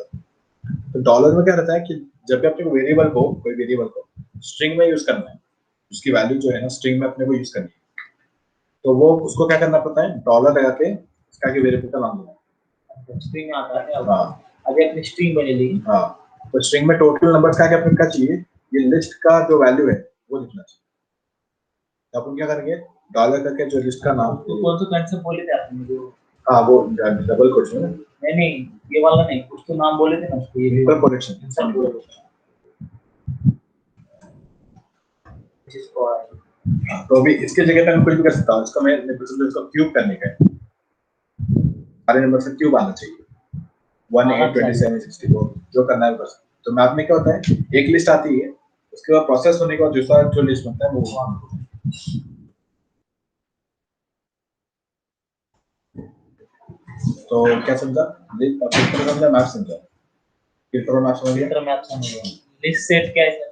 तो डॉलर में क्या रहता है कि जब भी अपने को वेरिएबल को स्ट्रिंग में यूज करना है उसकी वैल्यू जो है ना स्ट्रिंग में अपने को यूज करनी है तो वो उसको क्या करना पड़ता है डॉलर लगा के उसका के वेरिएबल का नाम देना स्ट्रिंग आता है हां अभी अपनी स्ट्रिंग बनेगी हां तो स्ट्रिंग में टोटल नंबर्स का क्या अपने का चाहिए, ये लिस्ट का जो वैल्यू है वो लिखना चाहिए। तो अपन क्या करेंगे, डॉलर करके जो लिस्ट का नाम, तो कौन सा कंसेप्ट बोले थे आपने मुझे? हाँ वो डबल कोट्स में, नहीं ये वाला नहीं, कुछ तो नाम बोले थे ना उसको, ये इंटरपोलेशन। जिसको तो अभी इसके जगह पे मैं कुछ भी कर सकता हूँ, इसका मैं इसको क्यूब करने का है, सारे नंबर से क्यूब आना चाहिए, 1 8 27 64 जो करना है वो कर सकते हैं। तो मैथ में क्या होता है, एक लिस्ट आती है, उसके बाद प्रोसेस होने के बाद दूसरा जो लिस्ट बनता है वो तो क्या समझा, फिल्टर समझा, मैथ समझा, फिल्टर और मैथ समझ गया, मैथ समझ गया। लिस्ट सेट क्या है सर?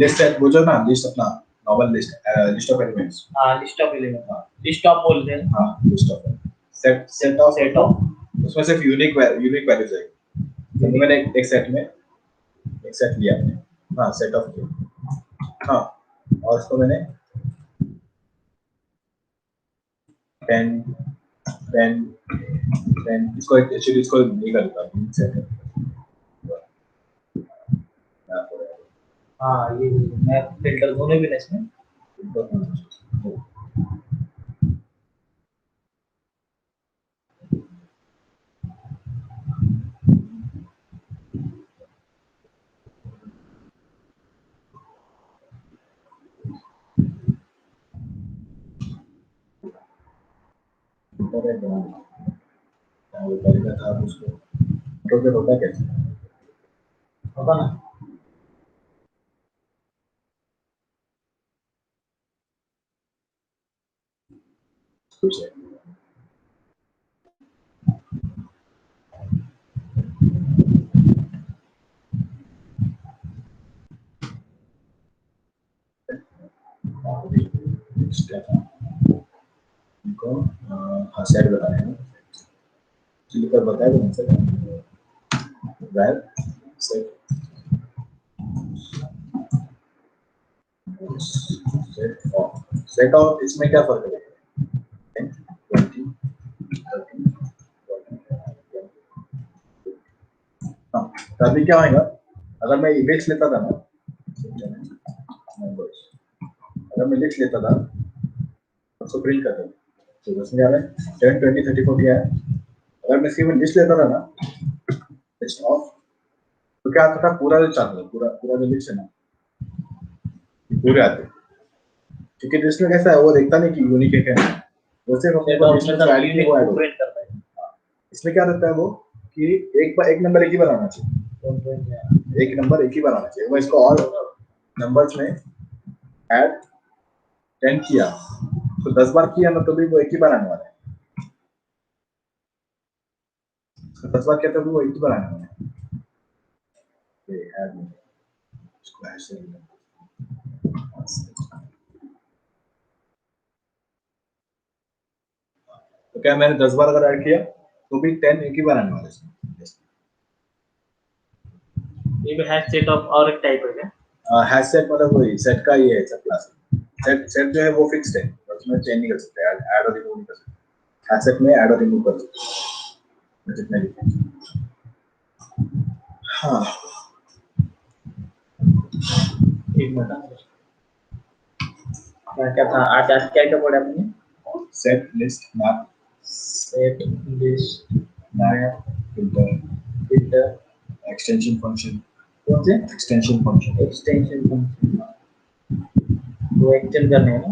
लिस्ट सेट वो जो ना लिस्ट अपना normal list, list of elements, हां लिस्ट ऑफ एलिमेंट्स, हां लिस्ट ऑफ बोलते हैं, हां लिस्ट ऑफ सेट ऑफ उसमें सिर्फ यूनिक वैल्यूज है। तो मैंने एक सेट में एक सेट लिया मैंने, हाँ सेट ऑफ, हाँ और उसको मैंने 10 इसको एक्चुअली इसको नहीं करता सेट है, हाँ ये मैं फिल्टर दोनों भी इसमें वो करेगा था उसको तो होता कैसे होगा ना। कुछ है इनको हाँ सेट बताना है, चलिए पर बताया तो answer well set set of इसमें क्या फर्क है, 20 30 हाँ, तो अभी क्या होगा, अगर मैं लिस्ट लेता था ना, अगर मैं लिस्ट लेता था उसको प्रिंट करता था, तो उसमें क्या है 10 20 30 40 है, अगर मैं इसकी लिस्ट लेता था ना लिस्ट ऑफ, तो क्या आता था पूरा जो चार्ट, पूरा जो लिस्ट है ना पूरे आते, क्योंकि लिस्ट में कैसा है वो देखता नहीं कि यूनिक है क्या नहीं, वो सिर्फ अपने को लिस्ट में ऐड किया वो ऐड प्रिंट करता है। इसमें क्या रहता है वो कि एक नंबर एक ही बनाना चाहिए, एक नंबर एक ही बनाना चाहिए, वो इसको और नंबर्स में ऐड 10 किया तो 10 बार किया ना तो भी वो एक ही बनाने वाला है, 10 बार किया तो भी वो एक ही बनाने वाला है, ये ऐड इसको ऐसे तो क्या मैंने 10 बार अगर ऐड किया तो भी 10 एक ही बनाने वाले हैं। ये भी हैश सेट ऑफ और एक टाइप है क्या? हैश सेट मतलब वही सेट का ये है सब क्लास, सेट जो है वो फिक्स्ड है, उसमें चेंज नहीं कर सकते, ऐड और रिमूव नहीं कर सकते, हैश सेट में ऐड और रिमूव कर सकते जितने भी। हाँ एक मिनट, क्या था आज क्या पढ़ा आपने? Set list map, set list map filter extension function, कौन से एक्सटेंशन फंक्शन वो एक्सटेंड करने हैं ना,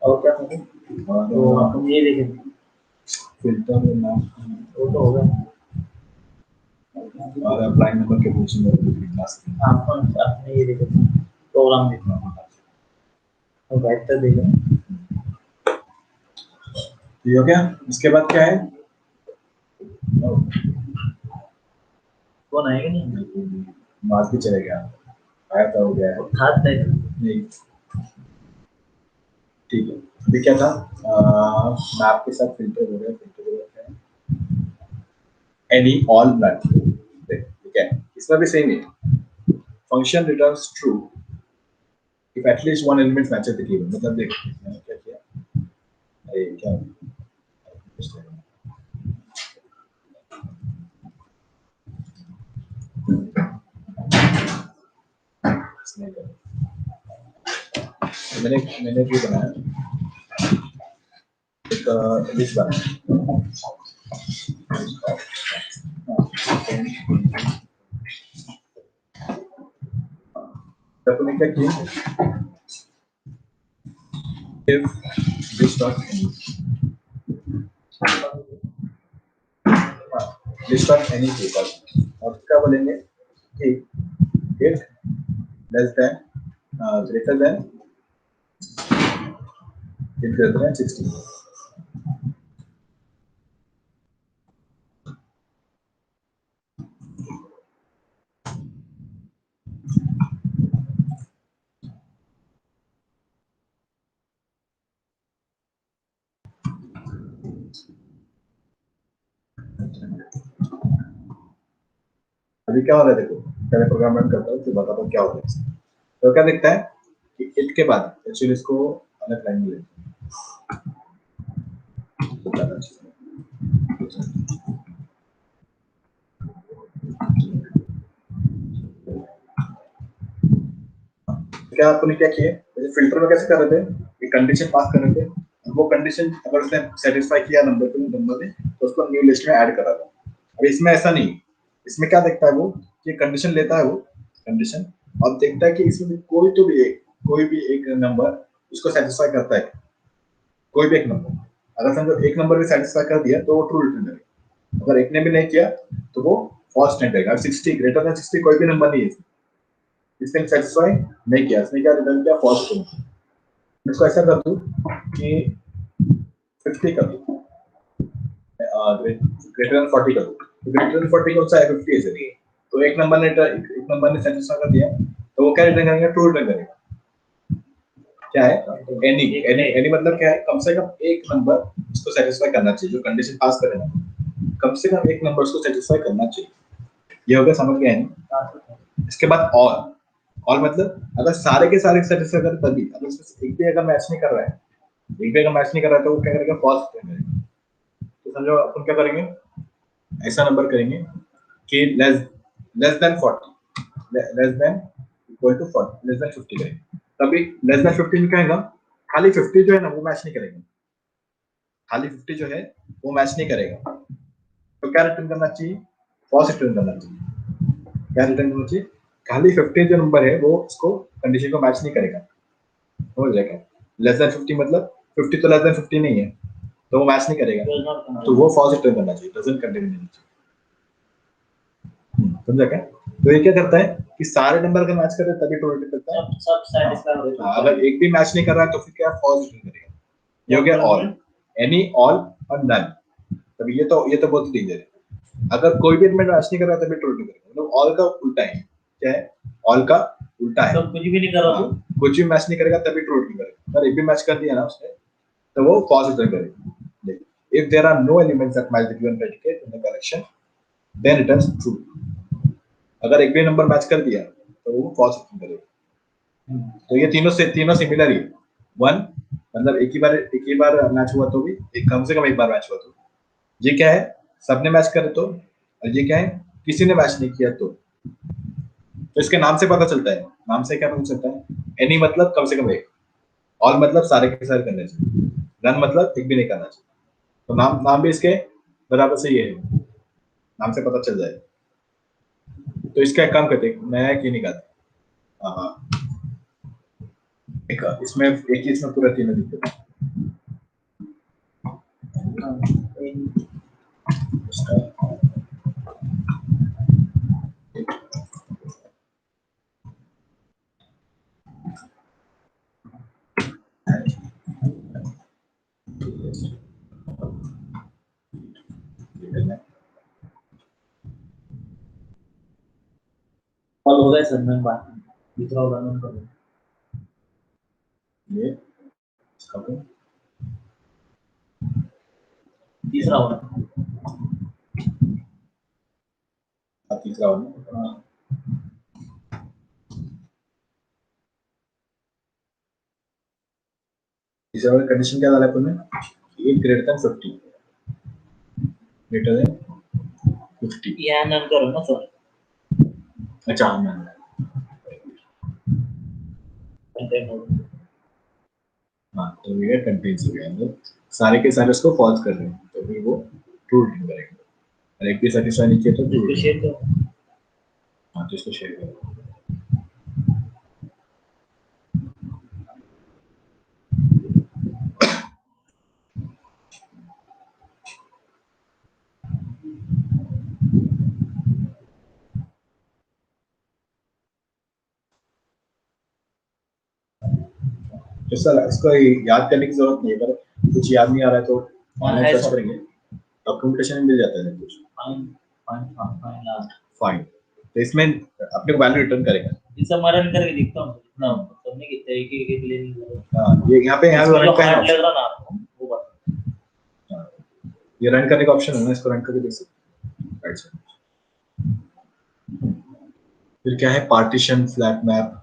और क्या था तो हम ये देखे फिल्टर मैप वो तो होगा और अप्लाई नंबर के पोजीशन में क्लास हां कौन सा आपने ये देखे प्रोग्राम देखना तो बेहतर देखें ये हो गया, इसके बाद क्या है, कौन आएगा नहीं मार्क भी चलेगा, आया था हो गया है खास नहीं ठीक है। अभी क्या था, मैप के साथ फिल्टर हो गया, एनी ऑल ब्लड ठीक है, इसमें भी सेम है, function returns true if at least one element matches the keyword, मतलब देख मैंने क्या किया, अरे क्या नहीं करें। तो मैंने ये बनाया एक लिस्ट बनाया। अपने क्या किया if this dot any this dot any paper और क्या बोलेंगे कि if less than greater than 60। अभी क्या हो रहा है देखो, पहले प्रोग्राम रन करता हूँ फिर बताता हूँ क्या होता है। तो क्या दिखता है कि इट के बाद एक्चुअली इसको अलग लाइन में लेते हैं। क्या आपने क्या किया, फिल्टर में कैसे कर रहे थे कि कंडीशन पास कर रहे थे, वो कंडीशन अगर उसने सेटिस्फाई किया नंबर ने तो उसको न्यू लिस्ट में ऐड करा था। अब इसमें ऐसा नहीं, इसमें क्या देखता है वो कि कंडीशन लेता है वो कंडीशन और देखता है कि इसमें कोई भी एक नंबर उसको सेटिस्फाई करता है, कोई भी एक नंबर। अगर समझो एक नंबर भी सेटिस्फाई कर दिया तो वो ट्रू रिटर्न करेगा, अगर एक ने भी नहीं किया तो वो फॉल्स रिटर्न करेगा। 60 ग्रेटर देन 60 कोई भी नंबर नहीं है, इसने सेटिस्फाई नहीं किया, इसने क्या रिटर्न किया, फॉल्स रिटर्न। मैं इसको ऐसा कर दूं कि 50 कर दूं, ग्रेटर देन 40 कर दूं। तो ग्रेटर देन 40 कौन सा है, 50 है। तो एक नंबर ने सेटिस्फाई कर दिया तो वो क्या रिटर्न करेगा, ट्रू रिटर्न करेगा। क्या है एनी मतलब क्या है, कम से कम एक नंबर उसको सेटिस्फाई करना चाहिए, जो कंडीशन पास करेगा कम से कम एक नंबर उसको सेटिस्फाई करना चाहिए। ये हो गया, समझ गए हैं। इसके बाद और मतलब अगर सारे के सारे सेटिस्फाई कर तभी, अगर एक भी अगर मैच नहीं कर रहा है, तो वो क्या करेगा, फॉल्स करेगा। तो समझो अपन क्या करेंगे, ऐसा नंबर करेंगे कि less than 40 less than equal to 40 less than 50 करेंगे। तभी लेस देन 50 में क्या आएगा, खाली 50 जो है ना वो मैच नहीं करेगा, खाली 50 जो है वो मैच नहीं करेगा। तो क्या रिटर्न करना चाहिए, फॉल्स रिटर्न करना चाहिए। क्या रिटर्न करना चाहिए, खाली 50 जो नंबर है वो उसको कंडीशन को मैच नहीं करेगा, हो जाएगा। लेस देन 50 मतलब 50 तो लेस देन 50 नहीं है तो वो मैच नहीं करेगा, तो वो फॉल्स रिटर्न करना चाहिए, डजंट कंटेन नहीं चाहिए। समझा क्या? तो ये क्या करता है कि सारे नंबर अगर मैच कर रहे तभी ट्रू रिटर्न करता है, सब सेटिस्फाई हो रहे हैं। अगर एक भी मैच नहीं कर रहा है तो फिर क्या, फॉल्स रिटर्न करेगा। ये हो गया ऑल, एनी, ऑल और नन। तभी ये तो बहुत डेंजर है, अगर कोई भी एलिमेंट मैच नहीं कर रहा है तभी ट्रू रिटर्न करेगा। मतलब ऑल का उल्टा है, क्या है, ऑल का उल्टा है, कुछ भी नहीं कर रहा, कुछ भी मैच नहीं करेगा तभी ट्रू रिटर्न करेगा। अगर एक भी मैच कर दिया ना उसने तो वो फॉल्स रिटर्न करेगा। If there are no elements that match the given predicate in the collection, then returns true. अगर एक भी नंबर मैच कर दिया तो वो फॉल्स रिटर्न करेगा। तो ये तीनों सिमिलर ही, वन मतलब एक ही बार मैच हुआ तो भी, एक कम से कम एक बार मैच हुआ तो। ये क्या है, सबने मैच करे तो, और ये क्या है, किसी ने मैच नहीं किया तो इसके नाम से पता चलता है, नाम से क्या पता चलता है, एनी मतलब कम से कम एक, ऑल मतलब सारे के सारे करने चाहिए, नन मतलब एक भी नहीं करना चाहिए। तो नाम भी इसके बराबर से ये है, नाम से पता चल जाए। तो इसका एक काम करते हैं, मैं एक ये निकालते, हाँ एक इसमें पूरा तीनों लिख देते हैं। कॉल हो गया सर, मैं बात दूसरा उदाहरण करूँ। ये तीसरा वाला, तीसरा वाला तीसरा वाला कंडीशन क्या डाला अपन ने, ये ग्रेटर देन 50, ग्रेटर देन 50 यहाँ नन करो ना सर। अच्छा हाँ, कंटेंट होगा। हाँ तो ये कंटेंट्स हो गया, मतलब सारे के सारे उसको फॉल्स कर रहे हैं तो फिर वो ट्रू रिटर्न करेंगे, और एक भी सेटिस्फाई नहीं किया तो ट्रू इसको शेयर करो। हाँ तो इसको शेयर करो। तो सर इसको याद करने की जरूरत नहीं है, अगर कुछ याद नहीं आ रहा है तो ऑनलाइन है सर्च सर। करेंगे, डॉक्यूमेंटेशन में मिल जाता है कुछ। Fine fine last. फाइन, तो इसमें अपने को वैल्यू रिटर्न करेगा। इसे मैं रन करके देखता हूँ कितना सबने कितना एक ले नहीं लगा। हाँ ये यहाँ पे रन का हार्ड है लग रहा ना आपको वो बात। हाँ, ये रन करने का ऑप्शन है ना, इसको रन करके देख सकते हैं। अच्छा फिर क्या है, partition, flat map,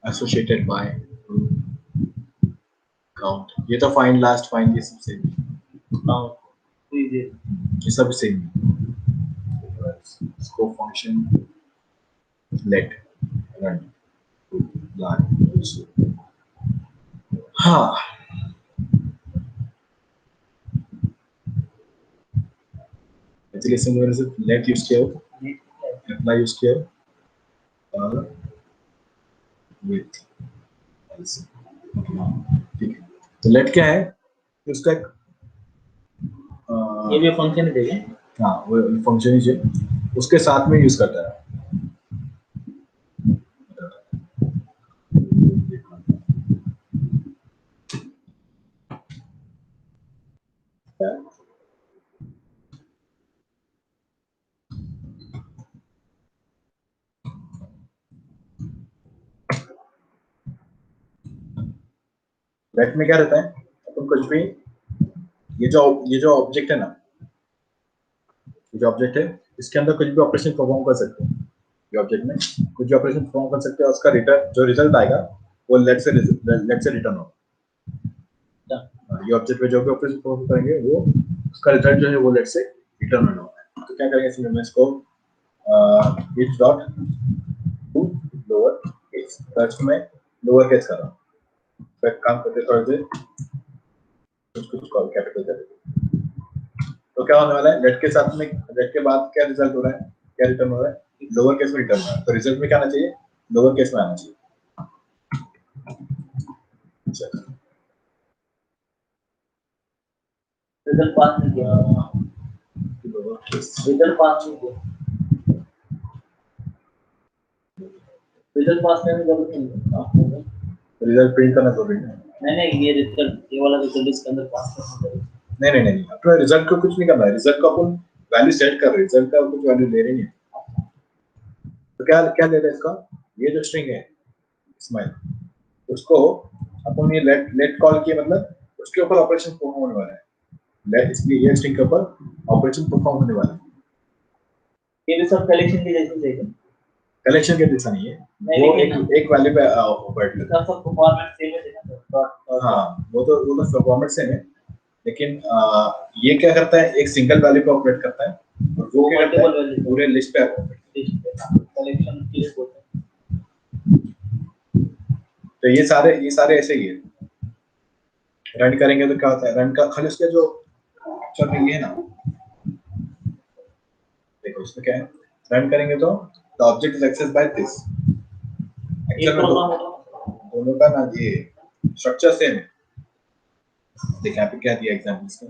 associated by, count, ये तो फाइंड, लास्ट फाइंड, ये सब सेम, काउंट इजी। ये सब same. Scope function, let, run, line, हाँ एप्लीकेशन में से लेट यूज किया, अप्लाई यूज किया और विथ, ठीक है। तो लेट क्या है, उसका एक ये भी फंक्शन ही देगा। हाँ वो फंक्शन ही है, उसके साथ में यूज करता है। लेट में क्या रहता है, अपन कुछ भी, ये जो ऑब्जेक्ट है ना, ये जो ऑब्जेक्ट है इसके अंदर कुछ भी ऑपरेशन परफॉर्म कर सकते हैं, ये ऑब्जेक्ट में कुछ भी ऑपरेशन परफॉर्म कर सकते हैं, उसका रिटर्न जो रिजल्ट आएगा वो लेट से रिटर्न होगा। ये ऑब्जेक्ट में जो भी ऑपरेशन परफॉर्म करेंगे वो उसका रिजल्ट जो है वो लेट से रिटर्न होना है। तो क्या करेंगे इसमें, मैं इसको if dot to lower case, first में लोअर केस कर रहा हूँ, फिर काम करते थोड़े से कुछ कॉल कैपिटल करेंगे। तो क्या होने वाला है, लेट के साथ में, लेट के बाद क्या रिजल्ट हो रहा है, क्या रिटर्न हो रहा है, लोअर केस में रिटर्न हो रहा है, तो रिजल्ट में क्या आना चाहिए, लोअर केस में आना चाहिए। रिजल्ट पास नहीं किया, रिजल्ट पास नहीं किया, रिजल्ट पास करने की जरूरत नहीं है। रिजल्ट प्रिंट करना जरूरी है। नहीं ये रिजल्ट, ये वाला रिजल्ट इसके अंदर पास करना जरूरी है। नहीं अपना रिजल्ट को कुछ नहीं करना है, रिजल्ट को अपन वैल्यू सेट कर रहे हैं, रिजल्ट का कुछ वैल्यू ले रहे नहीं है। तो क्या क्या ले रहे हैं इसका, ये जो स्ट्रिंग है स्माइल, उसको अपन ये लेट कॉल किए, मतलब उसके ऊपर ऑपरेशन परफॉर्म होने वाला है, लेट, इसलिए ये स्ट्रिंग के ऊपर ऑपरेशन परफॉर्म होने वाला है। ये भी सब कलेक्शन की जैसे है, कलेक्शन के जैसा नहीं है, वो एक वैल्यू पे ऑपरेट करता है। सब फॉर्मेट सेम है ना। हाँ वो तो फॉर्मेट सेम है, लेकिन ये क्या करता है, एक सिंगल वैल्यू पे ऑपरेट करता है, और वो क्या करता है पूरे लिस्ट पे कलेक्शन के लिए बोलते हैं। तो ये सारे ऐसे ही है। रन करेंगे तो क्या होता है, रन का खाली उसका जो चल रही है ना, देखो इसमें क्या है, रन करेंगे तो the object is access by this, दोनों का ना ये स्ट्रक्चर सेम है। देखिए यहाँ पे क्या दिया एग्जांपल्स का,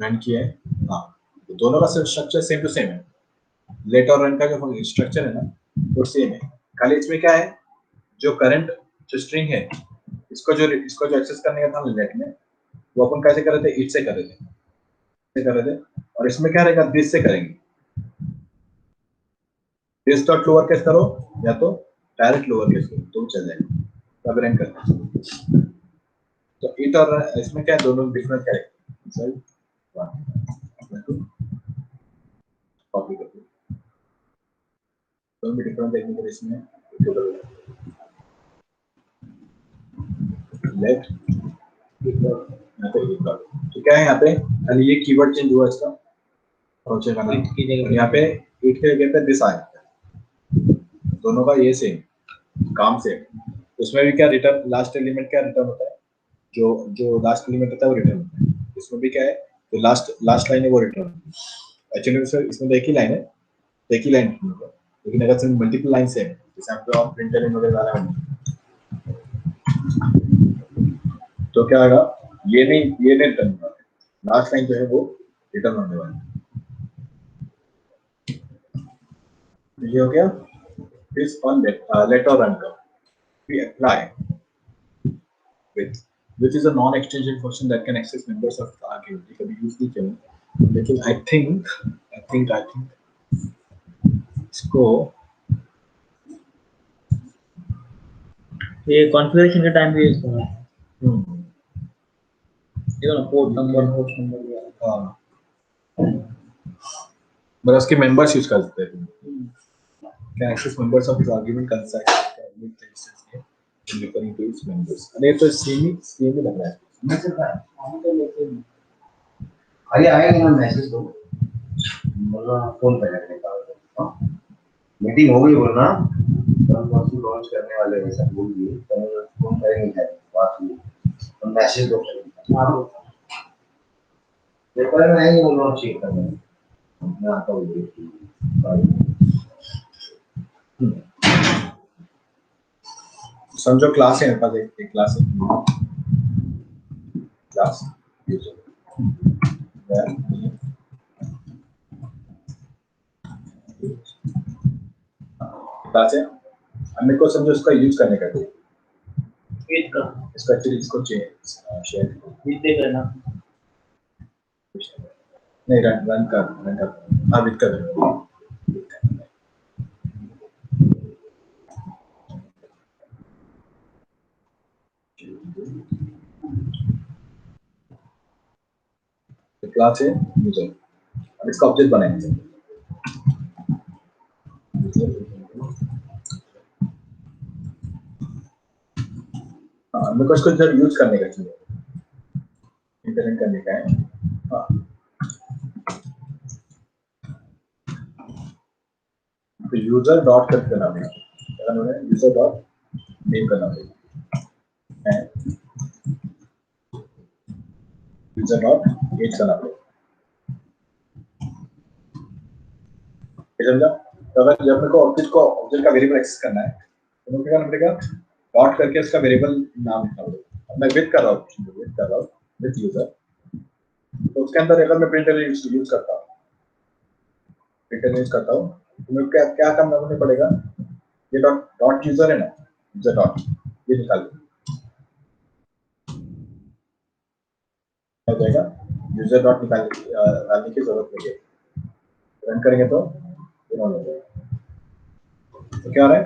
रन किया है, हाँ तो दोनों का स्ट्रक्चर सेम टू सेम है, लेट और रन का जो स्ट्रक्चर है ना वो सेम है, खाली इसमें क्या है, जो करंट जो स्ट्रिंग है इसको जो एक्सेस करने का था लेट में, वो अपन कैसे कर रहे थे, इट से कर रहे थे, और इसमें क्या रहेगा, दिस से करेंगे, दिस डॉट लोअर केस करो या तो डायरेक्ट लोअर केस करो तो चल जाएगा, तब रन करना है। तो इट और इसमें क्या है, दोनों डिफरेंट कैरेक्टर, सही कॉपी कर दो, दोनों डिफरेंट देखने के लिए इसमें लेट तो क्या है यहाँ पे, खाली ये कीवर्ड चेंज हुआ इसका, प्रोचे का नाम, और यहाँ पे इट के जगह पे दिस आया, दोनों का ये सेम काम सेम, उसमें भी क्या रिटर्न, लास्ट एलिमेंट क्या रिटर्न होता है, जो जो लास्ट एलिमेंट होता है वो रिटर्न होता है। इसमें भी क्या है, जो लास्ट लाइन है वो रिटर्न होती है। एक्चुअली इसमें एक ही लाइन है, एक ही लाइन, लेकिन अगर इसमें मल्टीपल लाइन है, जैसे आपको और प्रिंट लाइन वगैरह वाला है, तो क्या होगा, ये नहीं रिटर्न होगा, लास्ट लाइन जो है वो रिटर्न होने वाली है। ये हो गया दिस ऑन लेटर रन का we apply with which is a non-extension function that can access members of the array। कभी यूज नहीं किया, लेकिन I think इसको ये कॉन्फ़िगरेशन के टाइम पे यूज करना है। ये ना पोर्ट नंबर, होस्ट नंबर दिया। हाँ, बस उसके मेंबर्स यूज कर सकते हैं। Can access members of his argument construct with the instance name referring to its members। अरे तो सेम ही लग रहा है। मैसेज का हम तो लेते हैं। खाली आएगा ना मैसेज तो बोलना फोन पे करने का। मीटिंग हो गई बोलना, हम परसों लॉन्च करने वाले हैं सब बोल दिए, तो फोन करेंगे क्या बात हुई, तो मैसेज दो करेंगे। हाँ पेपर में आएंगे वो लॉन्च चेक करने, मैं आता हूँ। समझो क्लास है, मेरे पास एक क्लास है, क्लास यूजर क्लास है, हमने को समझो इसका यूज करने का वेट कर, इसका एक्चुअली इसको शेयर वेट देख लेना। नहीं रन कर हाँ विद कर क्लास है यूजर, अब इसका ऑब्जेक्ट बनाएंगे। हाँ मेरे को इसको जब यूज करने का चाहिए, इंटरनेट करने का है। हाँ तो यूजर डॉट करके करना पड़ेगा, यूजर डॉट नेम करना पड़ेगा, यूजर डॉट एज करना पड़ेगा। समझा? तो अगर जब मेरे को ऑब्जेक्ट का वेरिएबल एक्सेस करना है तो मुझे क्या करना पड़ेगा, डॉट करके उसका वेरिएबल नाम लिखना पड़ेगा। अब मैं विद कर रहा हूँ विद यूजर, तो उसके अंदर अगर मैं प्रिंटर यूज करता हूँ तो मैं क्या करना पड़ेगा, ये डॉट यूजर है ना, यूजर डॉट ये निकाल हो जाएगा, यूजर डॉट डालने की जरूरत नहीं है, रन करेंगे तो क्या आ रहा है,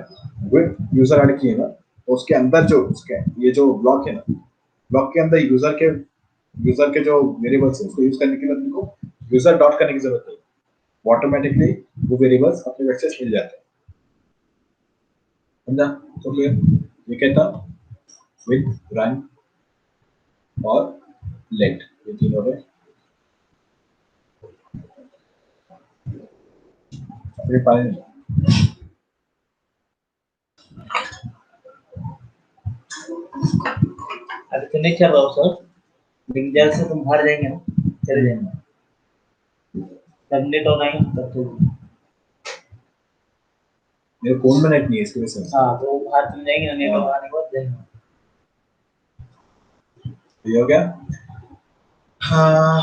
विद यूजर ऐड किए ना, तो उसके अंदर जो उसके ये जो ब्लॉक है ना, ब्लॉक के अंदर यूजर के जो वेरिएबल्स है उसको यूज करने के लिए तुमको यूजर डॉट करने की जरूरत है, ऑटोमेटिकली वो वेरिएबल्स अपने एक्सेस मिल जाते हैं। समझा? तो फिर ये कहता विद रन और लेट, ये तीनों है अपने पास। अभी तो नहीं चल रहा हूँ सर, लेकिन जल्द से तुम बाहर जाएंगे ना, चले जाएंगे, तब नेट होगा ही तब तो मेरे फोन में नेट नहीं है इसकी वजह से। हाँ तो बाहर तुम जाएंगे ना, नेट होगा आने के बाद जाएंगे। ये हो गया। हाँ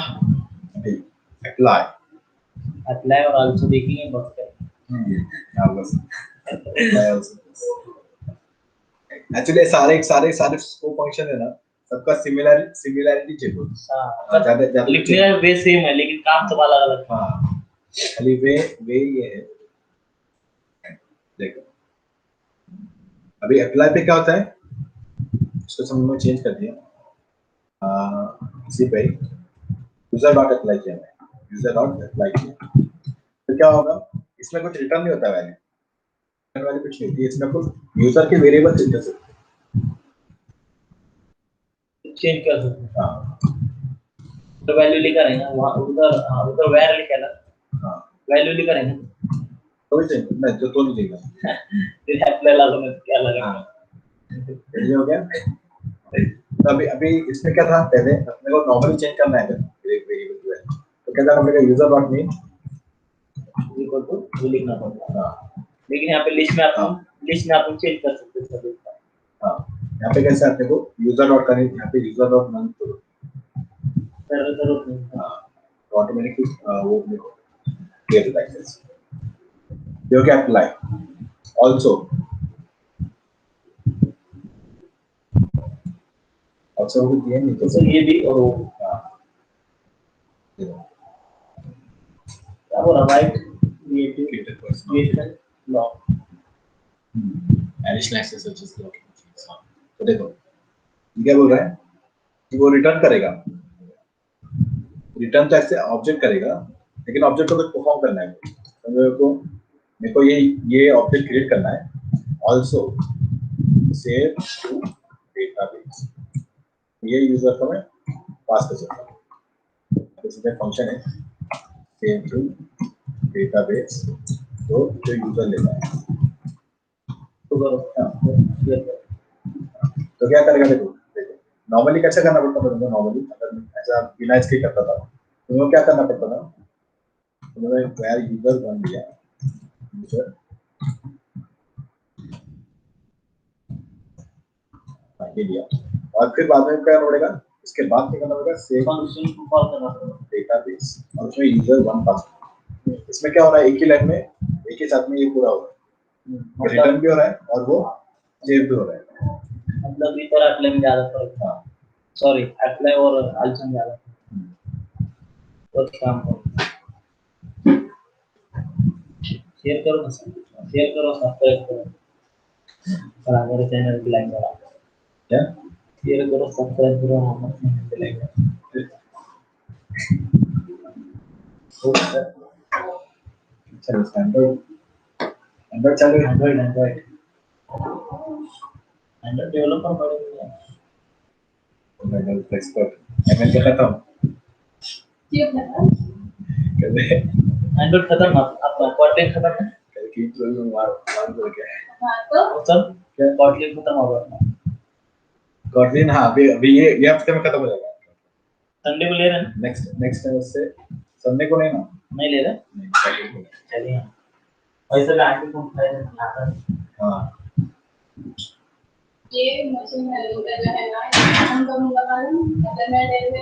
अप्लाई और आल्सो देखेंगे बस करेंगे। हाँ बस एक्चुअली सारे वो फंक्शन है ना, सबका सिमिलरिटी चाहिए। हाँ ज्यादा लिखने का वे सेम है लेकिन काम सब अलग अलग। हाँ खाली वे ये है। देखो अभी अप्लाई पे क्या होता है, इसको समझ में चेंज कर दिया, इसी पे यूजर डॉट अप्लाई किया है, यूजर डॉट अप्लाई किया तो क्या होगा, इसमें कुछ रिटर्न नहीं होता वैल्यू कुछ नहीं होती, इसमें कुछ यूजर के वेरिएबल चेंज कर सकते चेंज कर सकते हैं। हाँ तो वैल्यू लिखा रहेगा वहाँ उधर वेर लिखा है ना, हाँ वैल्यू लिखा रहेगा तो भी चेंज मैं जो तो नहीं देगा फिर अप्लाई लगा में क्या लगा। ये हो गया। तो अभी अभी इसमें क्या था, पहले अपने को नॉर्मली चेंज करना है एक वेरिएबल जो है, तो क्या था, हमने user dot mean equal to वो लिखना पड़ता है। हाँ लेकिन यहाँ पे लिस्ट में आप चेंज कर सकते हो सभी का। हाँ, यहाँ पे कैसे अपने को यूजर डॉट करनी, यहाँ पे यूजर डॉट नन करो, जरूरत नहीं। हाँ, तो ऑटोमेटिकली वो अपने को clear like this. You can apply also वो दिए नहीं तो तो ये भी और वो क्या बोला, right created law additional access searches तो देखो ये क्या बोल रहा है कि वो रिटर्न करेगा, रिटर्न तो ऐसे ऑब्जेक्ट करेगा, लेकिन ऑब्जेक्ट को कुछ परफॉर्म करना है, तो मेरे को ये ऑब्जेक्ट क्रिएट करना है, ऑल्सो सेव टू डेटाबेस, ये यूजर को मैं पास कर सकता हूँ, इसमें फंक्शन है सेव टू डेटाबेस, तो जो यूजर लेता है तो क्या करेगा, देखो नॉर्मली कैसे करना पड़ता था तुमको, नॉर्मली अगर मैं ऐसा बिना इसके करता था तो तुमको क्या करना पड़ता था, तुमने वेयर यूजर बन दिया, यूजर ये लिया, और फिर बाद में क्या करना पड़ेगा, इसके बाद क्या करना पड़ेगा, सेव फंक्शन को कॉल करना पड़ेगा डेटाबेस, और उसमें यूजर वन पास। इसमें क्या हो रहा है, एक ही लाइन में एक ही साथ में ये पूरा हो रहा है, रिटर्न भी हो रहा है और वो सेव भी हो रहा है, मतलब इधर अप्लाई में ज्यादा फर्क था, सॉरी अप्लाई और आल्सो में ज्यादा बहुत काम करो, शेयर करो, सब्सक्राइब करो और हमारे चैनल को लाइक करो, क्या शेयर करो, सब्सक्राइब करो, हमारे चैनल को लाइक करो। चलो स्टैंडर्ड एंड्रॉइड चल रहा है, एंड्रॉइड डेवलपर बड़े एंड्रॉइड एक्सपर्ट एमएल का खत्म कहते हैं, एंड्रॉइड खत्म, आपका कॉटलिन खत्म है, कल की इंटरव्यू में मार बोल के वो सब क्या कॉटलिन खत्म हो गया, गॉडविन, हाँ अभी ये हफ्ते में खत्म हो जाएगा, संडे को ले रहे हैं, नेक्स्ट टाइम उससे संडे को नहीं ना, नहीं ले रहे, नहीं चलिए ऐसे भी आगे कौन खाएगा, हाँ ये मशीन है, इधर है ना, हम दोनों लगा रहे हैं, अगर मैं रेलवे